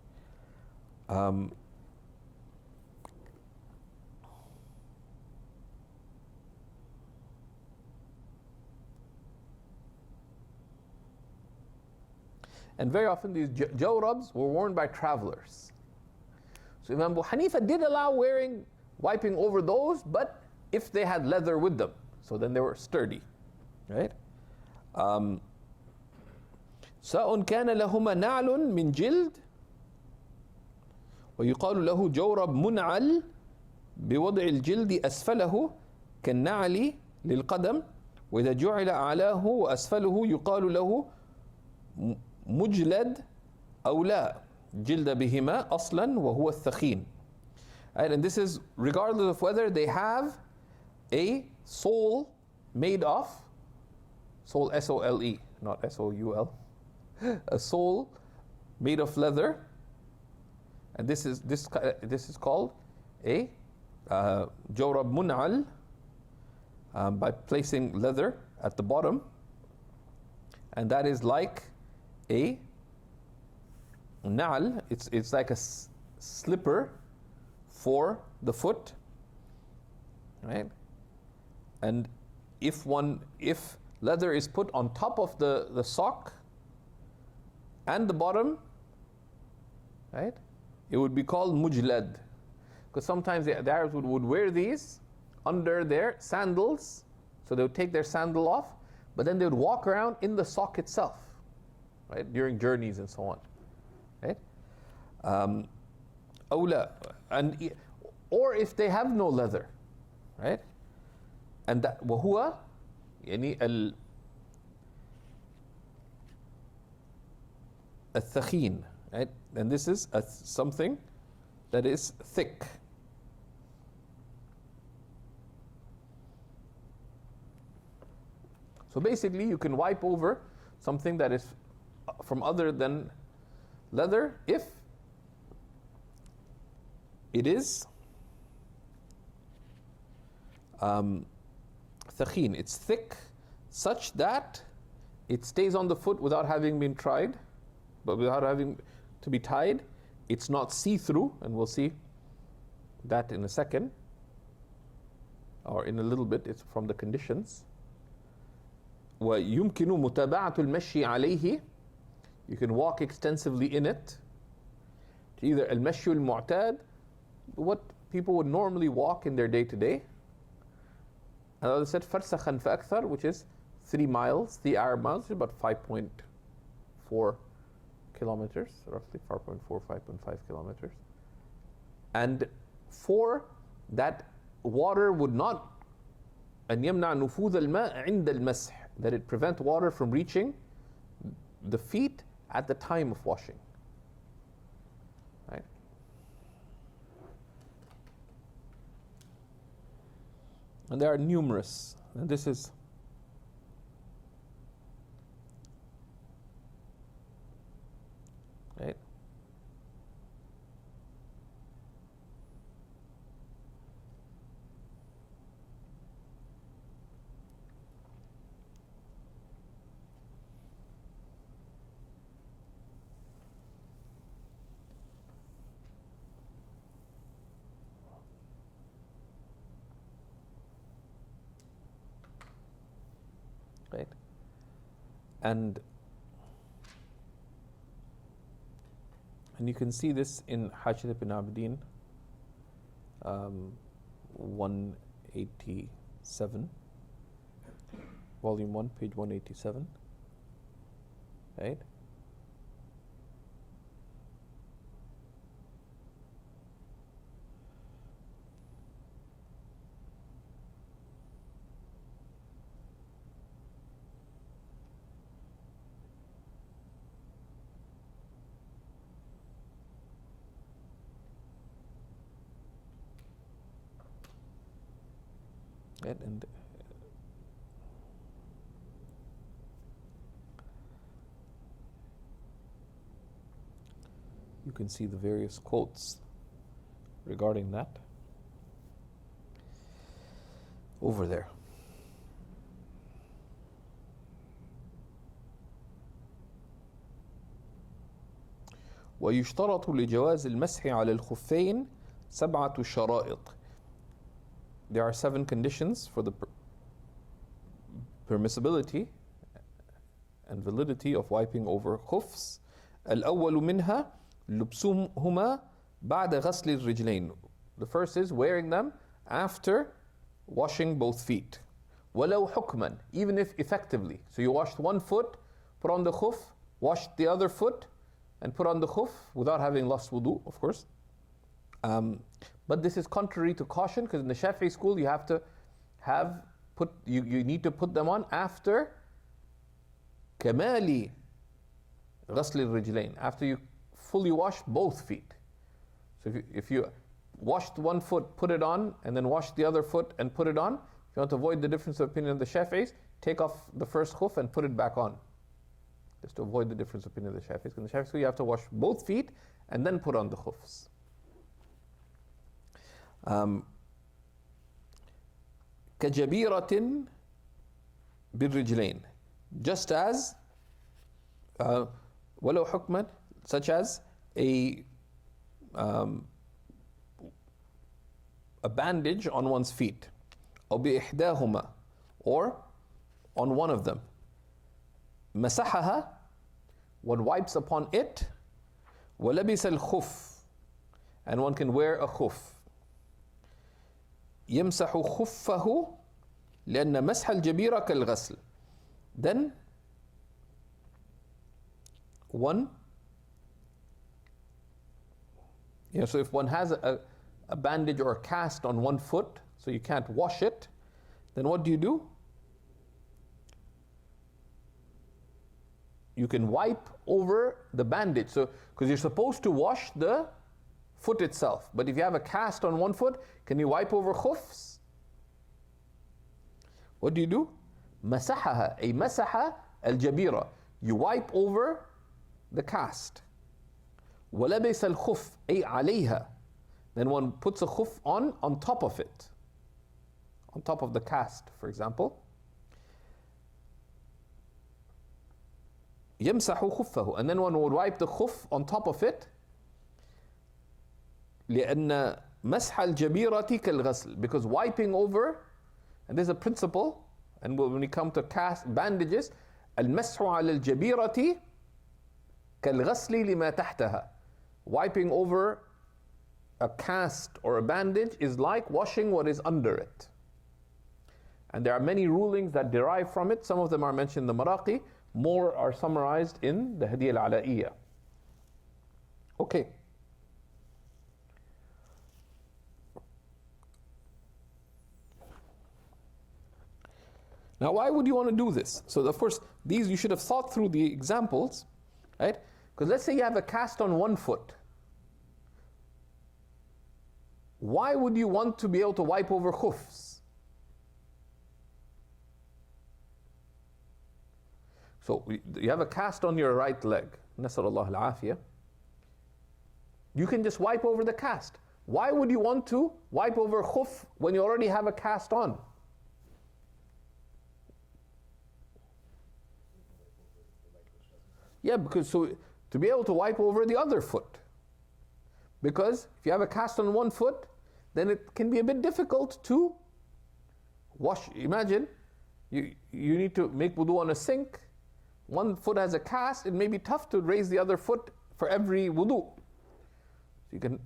And very often these jawrabs were worn by travelers. So Imam Abu Hanifa did allow wiping over those, but if they had leather with them, so then they were sturdy, right? سواء كان لهما نعل من جلد ويقال له جورب منعل بوضع الجلد أسفله كالنعل للقدم وإذا جعل أعلاه وأسفله يقال له مجلد أو لا جلد بهما أصلا وهو الثخين. And this is regardless of whether they have a sole made of, sole S-O-L-E, not S-O-U-L, a sole made of leather, and this is called a jawrab mun'al, by placing leather at the bottom, and that is like a na'al. It's like a slipper for the foot, right? And if leather is put on top of the sock and the bottom, right? It would be called mujlad. Because sometimes the Arabs would wear these under their sandals. So they would take their sandal off, but then they would walk around in the sock itself, right? During journeys and so on, right? أولى, or if they have no leather, right? And that وهو يعني الثخين, right? And this is something that is thick. So basically, you can wipe over something that is from other than leather if it is thakhin. It's thick, such that it stays on the foot without having been tried, but without having to be tied. It's not see-through, and we'll see that in a second, or in a little bit. It's from the conditions. وَيُمْكِنُ مُتَابَعَةُ الْمَشْيِ عَلَيْهِ. You can walk extensively in it. Either al-mashyu al-mu'tad, what people would normally walk in their day-to-day. And others said فَرْسَخًا فَأَكْثَرُ, which is 3 miles, the Arab miles, about 5.4 kilometers, roughly 4.4, 5.5 kilometers. And 4, that water would not أن يمنع نفوذ الماء عند المسح, that it prevent water from reaching the feet at the time of washing. Right? And there are numerous, and this is right. Right? And you can see this in Hajjat ibn Abdin 187, volume 1, page 187, right? And you can see the various quotes regarding that over there. ويشترط لجواز المسح على الخفين 7 شرائط. There are 7 conditions for the permissibility and validity of wiping over khuffs. الأول منها لبسهما بعد غسل الرجلين. The first is wearing them after washing both feet. ولو حكما, even if effectively. So you washed one foot, put on the khuff, washed the other foot, and put on the khuff without having lost wudu, of course. But this is contrary to caution, because in the Shafi'i school you have to you need to put them on after كمال غسل الرجلين, after you fully wash both feet. So if you washed one foot, put it on, and then washed the other foot and put it on, if you want to avoid the difference of opinion of the Shafi'is, take off the first khuff and put it back on. Just to avoid the difference of opinion of the Shafi'is. In the Shafi'i school you have to wash both feet and then put on the khuffs. كجبيرة بالرجلين, just as ولو حكما, such as a bandage on one's feet, أو بإحداهما, or on one of them. مسحها, one wipes upon it, وَلَبِسَ الْخُفْ, and one can wear a khuf. يَمْسَحُ خُفَّهُ لأن مسح الجبيرة كالغسل. Then one, so if one has a bandage or a cast on one foot, so you can't wash it, then what do? You can wipe over the bandage. So, because you're supposed to wash the foot itself. But if you have a cast on one foot, can you wipe over khuffs? What do? مسحها, أي مسح الجبيرة. You wipe over the cast. وَلَبِسَ الْخُفْ, أي عليها. Then one puts a khuf on top of it. On top of the cast, for example. يَمْسَحُ خُفَّهُ, and then one would wipe the khuf on top of it. لأن مسح الجبيرة كالغسل, because wiping over, and there's a principle, and when we come to bandages, المسح على الجبيرة كالغسل لما تحتها. Wiping over a cast or a bandage is like washing what is under it. And there are many rulings that derive from it. Some of them are mentioned in the Maraqi. More are summarized in the Hadiyah al-Ala'iyya. Okay. Now, why would you want to do this? So, of course, these you should have thought through the examples, right? Because let's say you have a cast on one foot. Why would you want to be able to wipe over khuffs? So, you have a cast on your right leg. Nasrullah al-afiyah. You can just wipe over the cast. Why would you want to wipe over khuff when you already have a cast on? Yeah, because to be able to wipe over the other foot. Because if you have a cast on one foot, then it can be a bit difficult to wash. Imagine you need to make wudu on a sink. One foot has a cast, it may be tough to raise the other foot for every wudu. You can,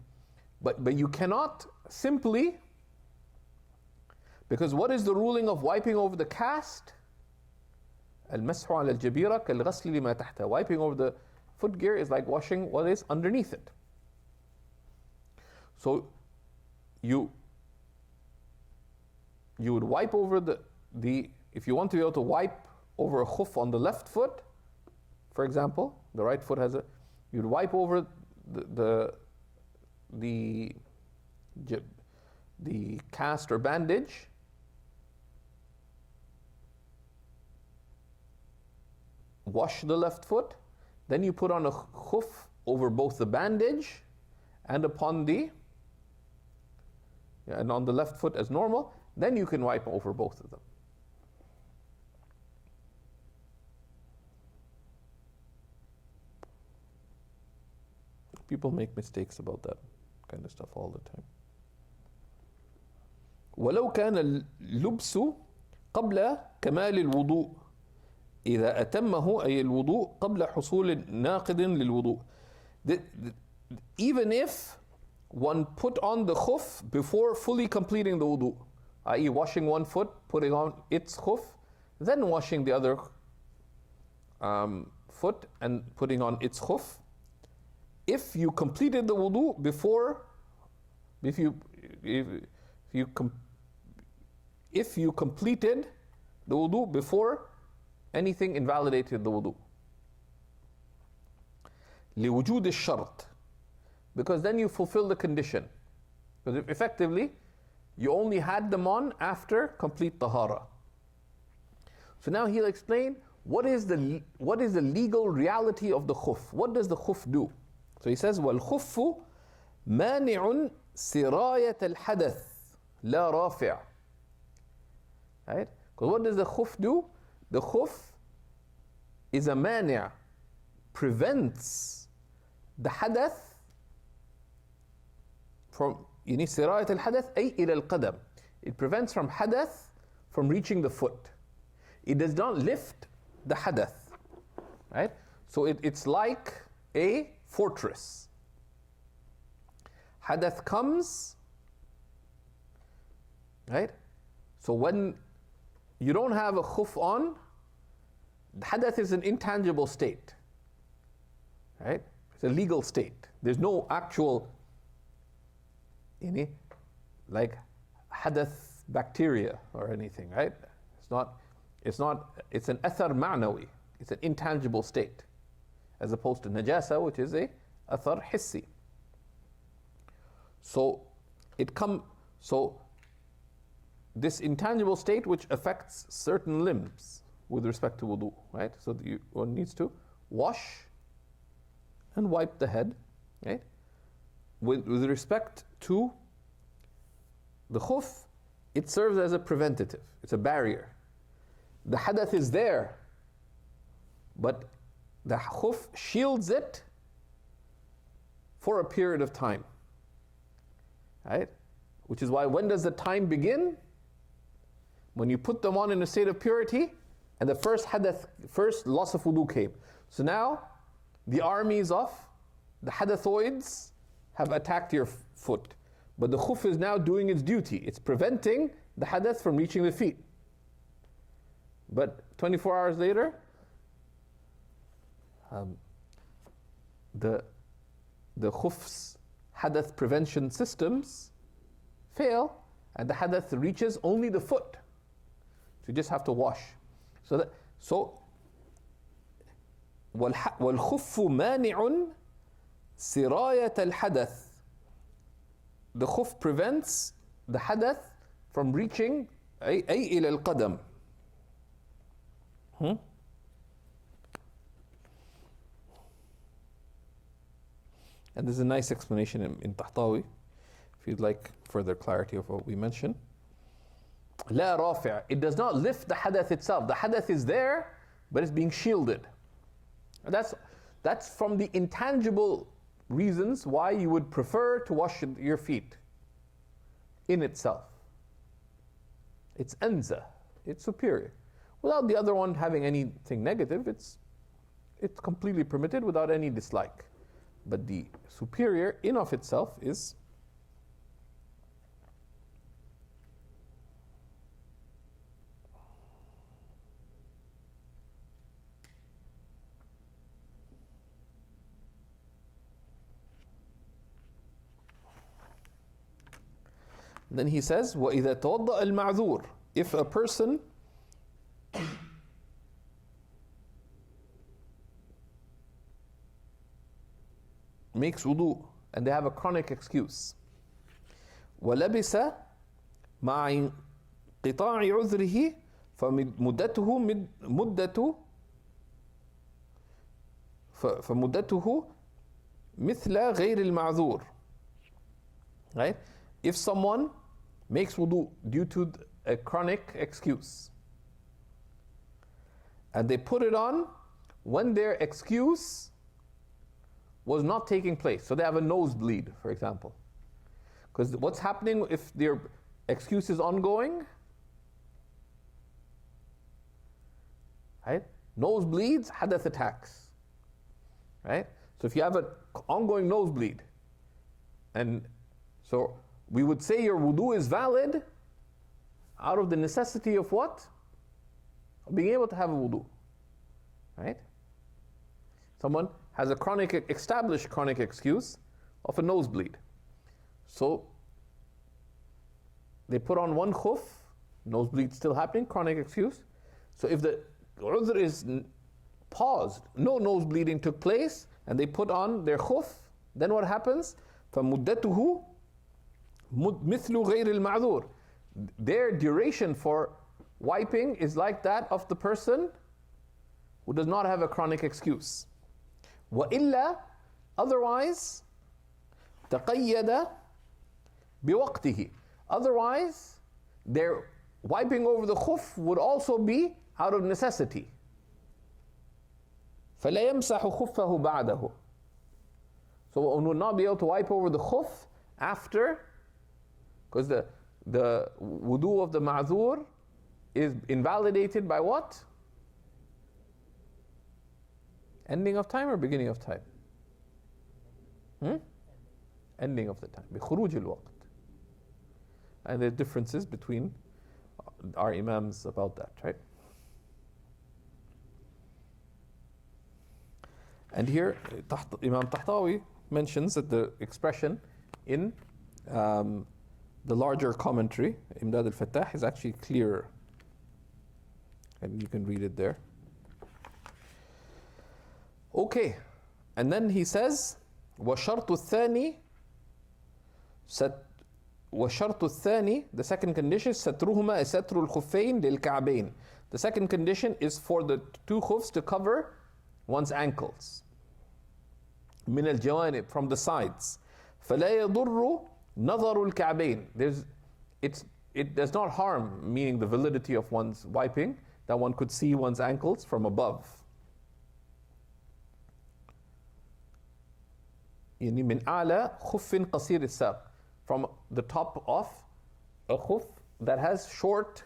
but you cannot simply, because what is the ruling of wiping over the cast? المسح على الجبيرة كالغسل لما تحتها. Wiping over the footgear is like washing what is underneath it. So you would wipe over the if you want to be able to wipe over a khuff on the left foot, for example, the right foot has you'd wipe over the cast or bandage. Wash the left foot, then you put on a khuff over both the bandage and and on the left foot as normal, then you can wipe over both of them. People make mistakes about that kind of stuff all the time. ولو كان اللبس قبل كمال الوضوء إذا أتمه أي الوضوء قبل حصول ناقض للوضوء. Even if one put on the khuff before fully completing the wudu, i.e. washing one foot, putting on its khuff, then washing the other foot and putting on its khuff. If you completed the wudu before, if you completed the wudu before anything invalidated the wudu. لوجود الشرط, because then you fulfill the condition. Because effectively, you only had them on after complete tahara. So now he'll explain what is the legal reality of the khuff. What does the khuff do? So he says, وَالْخُفُّ مَانِعٌ سِرَايَةَ الْحَدَثِ لَا رَافِعٌ. Right? Because what does the khuff do? The khuff is a mani', prevents the hadath from, سِرَايَةَ الْحَدَث أي إلى القدم. It prevents from hadath from reaching the foot. It does not lift the hadath. Right? So it's like a fortress. Hadath comes, right? So when you don't have a khuff on, hadath is an intangible state, right? It's a legal state. There's no actual, like hadath bacteria or anything, right? It's an athar ma'nawi. It's an intangible state, as opposed to najasa, which is a athar hissi. So this intangible state which affects certain limbs with respect to wudu, right? So one needs to wash and wipe the head, right? With respect to the khuff, it serves as a preventative. It's a barrier. The hadath is there, but the khuff shields it for a period of time, right? Which is why, when does the time begin? When you put them on in a state of purity, and the first loss of wudu came. So now, the armies of the hadathoids have attacked your foot. But the khuff is now doing its duty. It's preventing the hadath from reaching the feet. But 24 hours later, the khuff's hadath prevention systems fail, and the hadath reaches only the foot. So you just have to wash. وَالْخُفُّ مَانِعٌ سِرَايَةَ الْحَدَثِ. The khuff prevents the hadath from reaching أي إلى القدم. And there's a nice explanation in Tahtawi, if you'd like further clarity of what we mentioned. لا رافع. It does not lift the hadath itself. The hadath is there, but it's being shielded. That's from the intangible reasons why you would prefer to wash your feet in itself. It's anza, it's superior. Without the other one having anything negative, it's completely permitted without any dislike. But the superior in of itself is then he says, وَإِذَا تَوَضَّأَ الْمَعْذُورِ. If a person makes wudu and they have a chronic excuse, وَلَبِسَ مَعَ انقطاع عذره فمدته مثل غير المعذور. Right? If someone makes wudu due to a chronic excuse, and they put it on when their excuse was not taking place, so they have a nosebleed, for example. Because what's happening if their excuse is ongoing? Right? Nosebleeds, hadath attacks. Right? So if you have an ongoing nosebleed, and so we would say your wudu is valid out of the necessity of what? Being able to have a wudu. Right? Someone has a established chronic excuse of a nosebleed. So they put on one khuff, nosebleed still happening, chronic excuse. So if the udhr is paused, no nose bleeding took place, and they put on their khuff, then what happens? فَمُدَّتُهُ مِثْلُ غَيْرِ الْمَعْذُورِ. Their duration for wiping is like that of the person who does not have a chronic excuse. وَإِلَّا, otherwise, تَقَيَّدَ بِوَقْتِهِ. Otherwise, their wiping over the khuff would also be out of necessity. فَلَا يَمْسَحُ خُفَّهُ بَعْدَهُ. So one would not be able to wipe over the khuff after, because the wudu of the ma'zur is invalidated by what? Ending of time or beginning of time? Hmm? Ending of the time. بخروج الوقت. And there are differences between our imams about that, right? And here, Imam Tahtawi mentions that the expression in the larger commentary, Imdad al-Fattah, is actually clearer. And you can read it there. Okay. And then he says, وَشَرْطُ الثَّانِي وَشَرْطُ الثَّانِي, the second condition, سَتْرُهُمَا سَتْرُ الْخُفَّيْنِ لِلْكَعْبَيْنِ. The second condition is for the two khufs to cover one's ankles. مِنَ الْجَوَانِبِ, from the sides. فَلَا يَضُرُّ نَظَرُ الْكَعْبَيْنِ. It does not harm, meaning the validity of one's wiping, that one could see one's ankles from above. يعني من أعلى خف قصير الساق, from the top of a khuf that has short,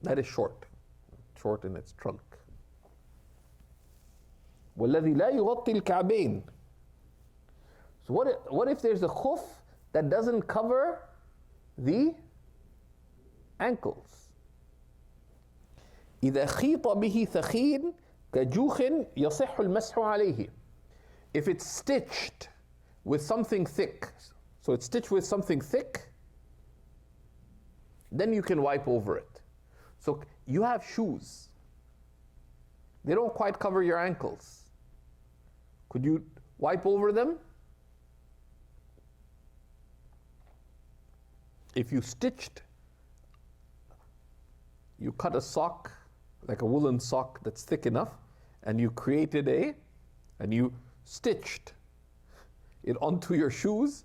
that is short in its trunk. والذي لا يغطي الكعبين. So what if there's a khuf that doesn't cover the ankles? إذا خيط به ثخين كجوخ يصح المسح عليه. If it's stitched with something thick, so it's stitched with something thick, then you can wipe over it. So you have shoes. They don't quite cover your ankles. Could you wipe over them? If you cut a sock, like a woolen sock that's thick enough, and you and you stitched it onto your shoes,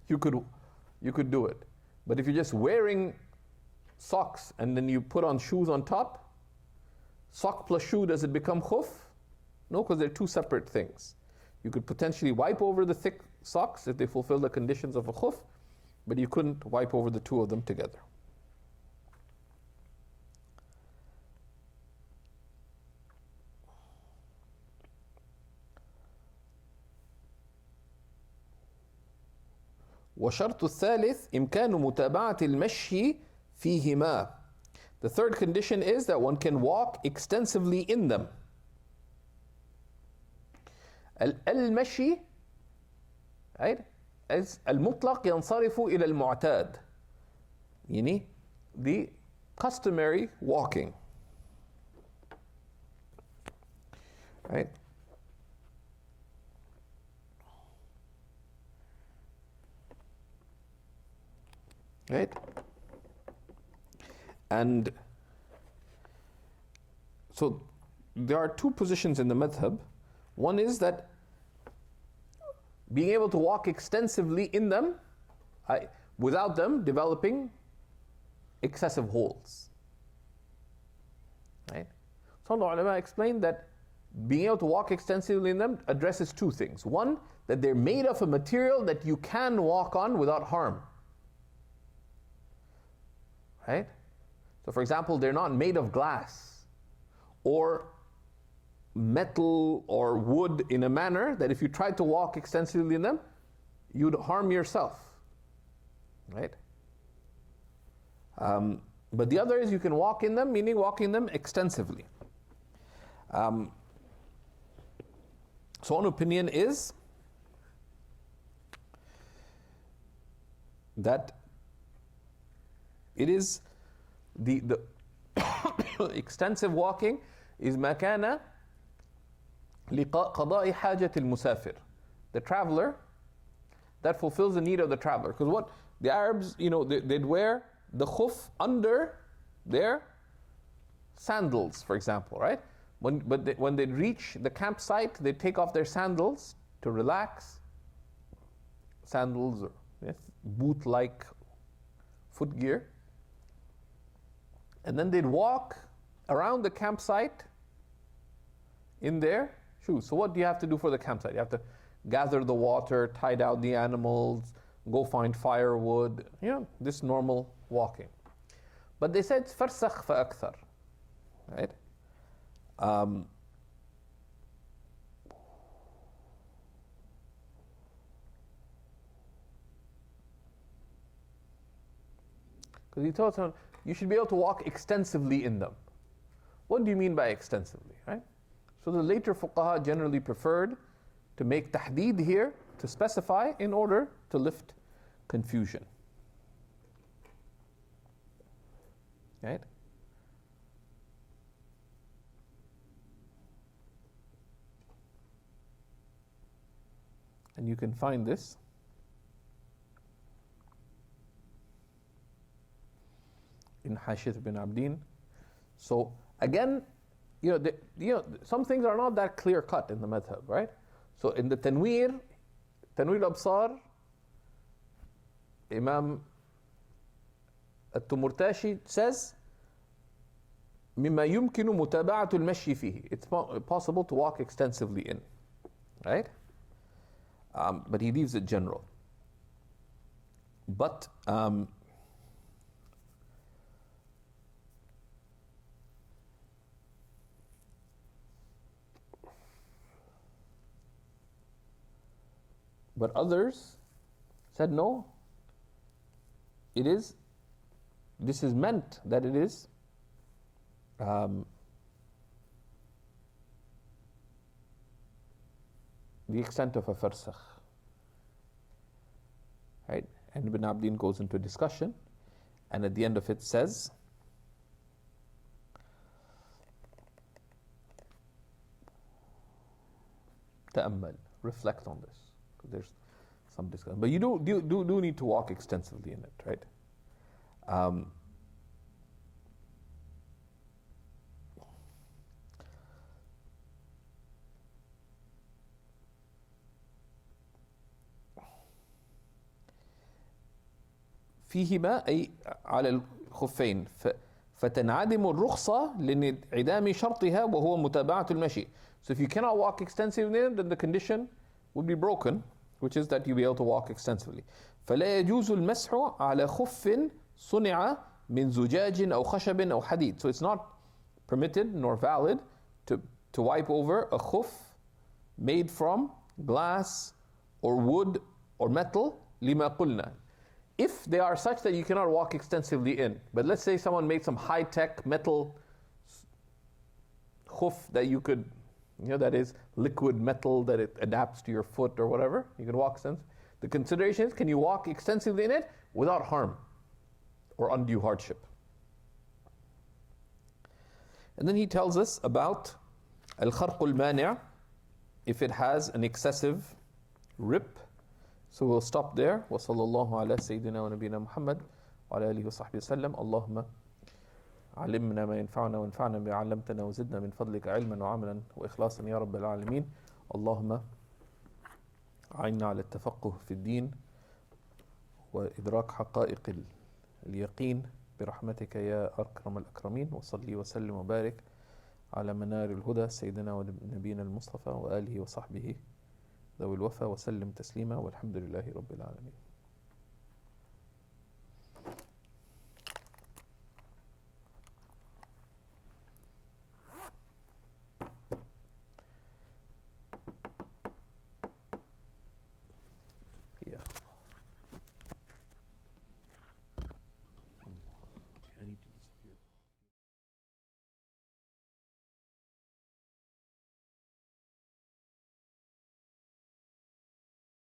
you could do it. But if you're just wearing socks and then you put on shoes on top, sock plus shoe, does it become khuf? No, because they're two separate things. You could potentially wipe over the thick socks if they fulfill the conditions of a khuf, but you couldn't wipe over the two of them together. وشرط الثالث إمكان متابعة المشي فيهما. The third condition is that one can walk extensively in them. المشي, right, as المطلق ينصرف إلى المعتاد, يعني the customary walking, right? Right? And so there are two positions in the madhab. One is that being able to walk extensively in them, without them developing excessive holes. Right? Some ulama explained that being able to walk extensively in them addresses two things. One, that they're made of a material that you can walk on without harm. Right? So for example, they're not made of glass or metal or wood in a manner that if you tried to walk extensively in them, you'd harm yourself. Right? But the other is you can walk in them, meaning walking them extensively. So one opinion is that it is the extensive walking is مكان لقضاء حاجة المسافر, the traveler, that fulfills the need of the traveler. Because what the Arabs, they'd wear the khuf under their sandals, for example, right? When they'd reach the campsite, they'd take off their sandals to relax. Sandals, or boot-like footgear. And then they'd walk around the campsite in their shoes. So what do you have to do for the campsite? You have to gather the water, tie down the animals, go find firewood, this normal walking. But they said farsakh fa akthar, right? Because he tells them, you should be able to walk extensively in them. What do you mean by extensively, right? So the later fuqaha generally preferred to make tahdeed here, to specify in order to lift confusion. Right? And you can find this in Hashith bin Abdin. So again, some things are not that clear cut in the madhab, right? So in the Tanweer Absar, Imam At-Tumurtashi says, مما يمكن متابعة المشي فيه. It's possible to walk extensively in, right? But he leaves it general. But others said no. This is meant that it is the extent of a farsakh. Right? And Ibn Abdin goes into a discussion, and at the end of it says, ta'ammal, reflect on this. There's some discussion. But you do need to walk extensively in it, right? فيهما أي على الخفين فتنعدم الرخصة لانعدام شرطها وهو متابعة المشي. So if you cannot walk extensively, then the condition would be broken, which is that you be able to walk extensively. فلا يجوز المسح على خف صنع من زجاج أو خشب أو حديد. So it's not permitted nor valid to wipe over a khuf made from glass or wood or metal, لما قلنا. If they are such that you cannot walk extensively in, but let's say someone made some high-tech metal khuf that you could, that is liquid metal that it adapts to your foot or whatever, you can walk extensively. The consideration is, can you walk extensively in it without harm or undue hardship? And then he tells us about al-kharq al-mani', if it has an excessive rip. So we'll stop there. وصلى الله على سيدنا ونبينا محمد وعلى آله وصحبه وسلم. اللهم علمنا ما ينفعنا وانفعنا بما علمتنا وزدنا من فضلك علما وعملا وإخلاصا يا رب العالمين. اللهم أعنا على التفقه في الدين وإدراك حقائق اليقين برحمتك يا أكرم الأكرمين. وصلي وسلم وبارك على منار الهدى سيدنا ونبينا المصطفى وآله وصحبه ذوي الوفا وسلم تسليما والحمد لله رب العالمين.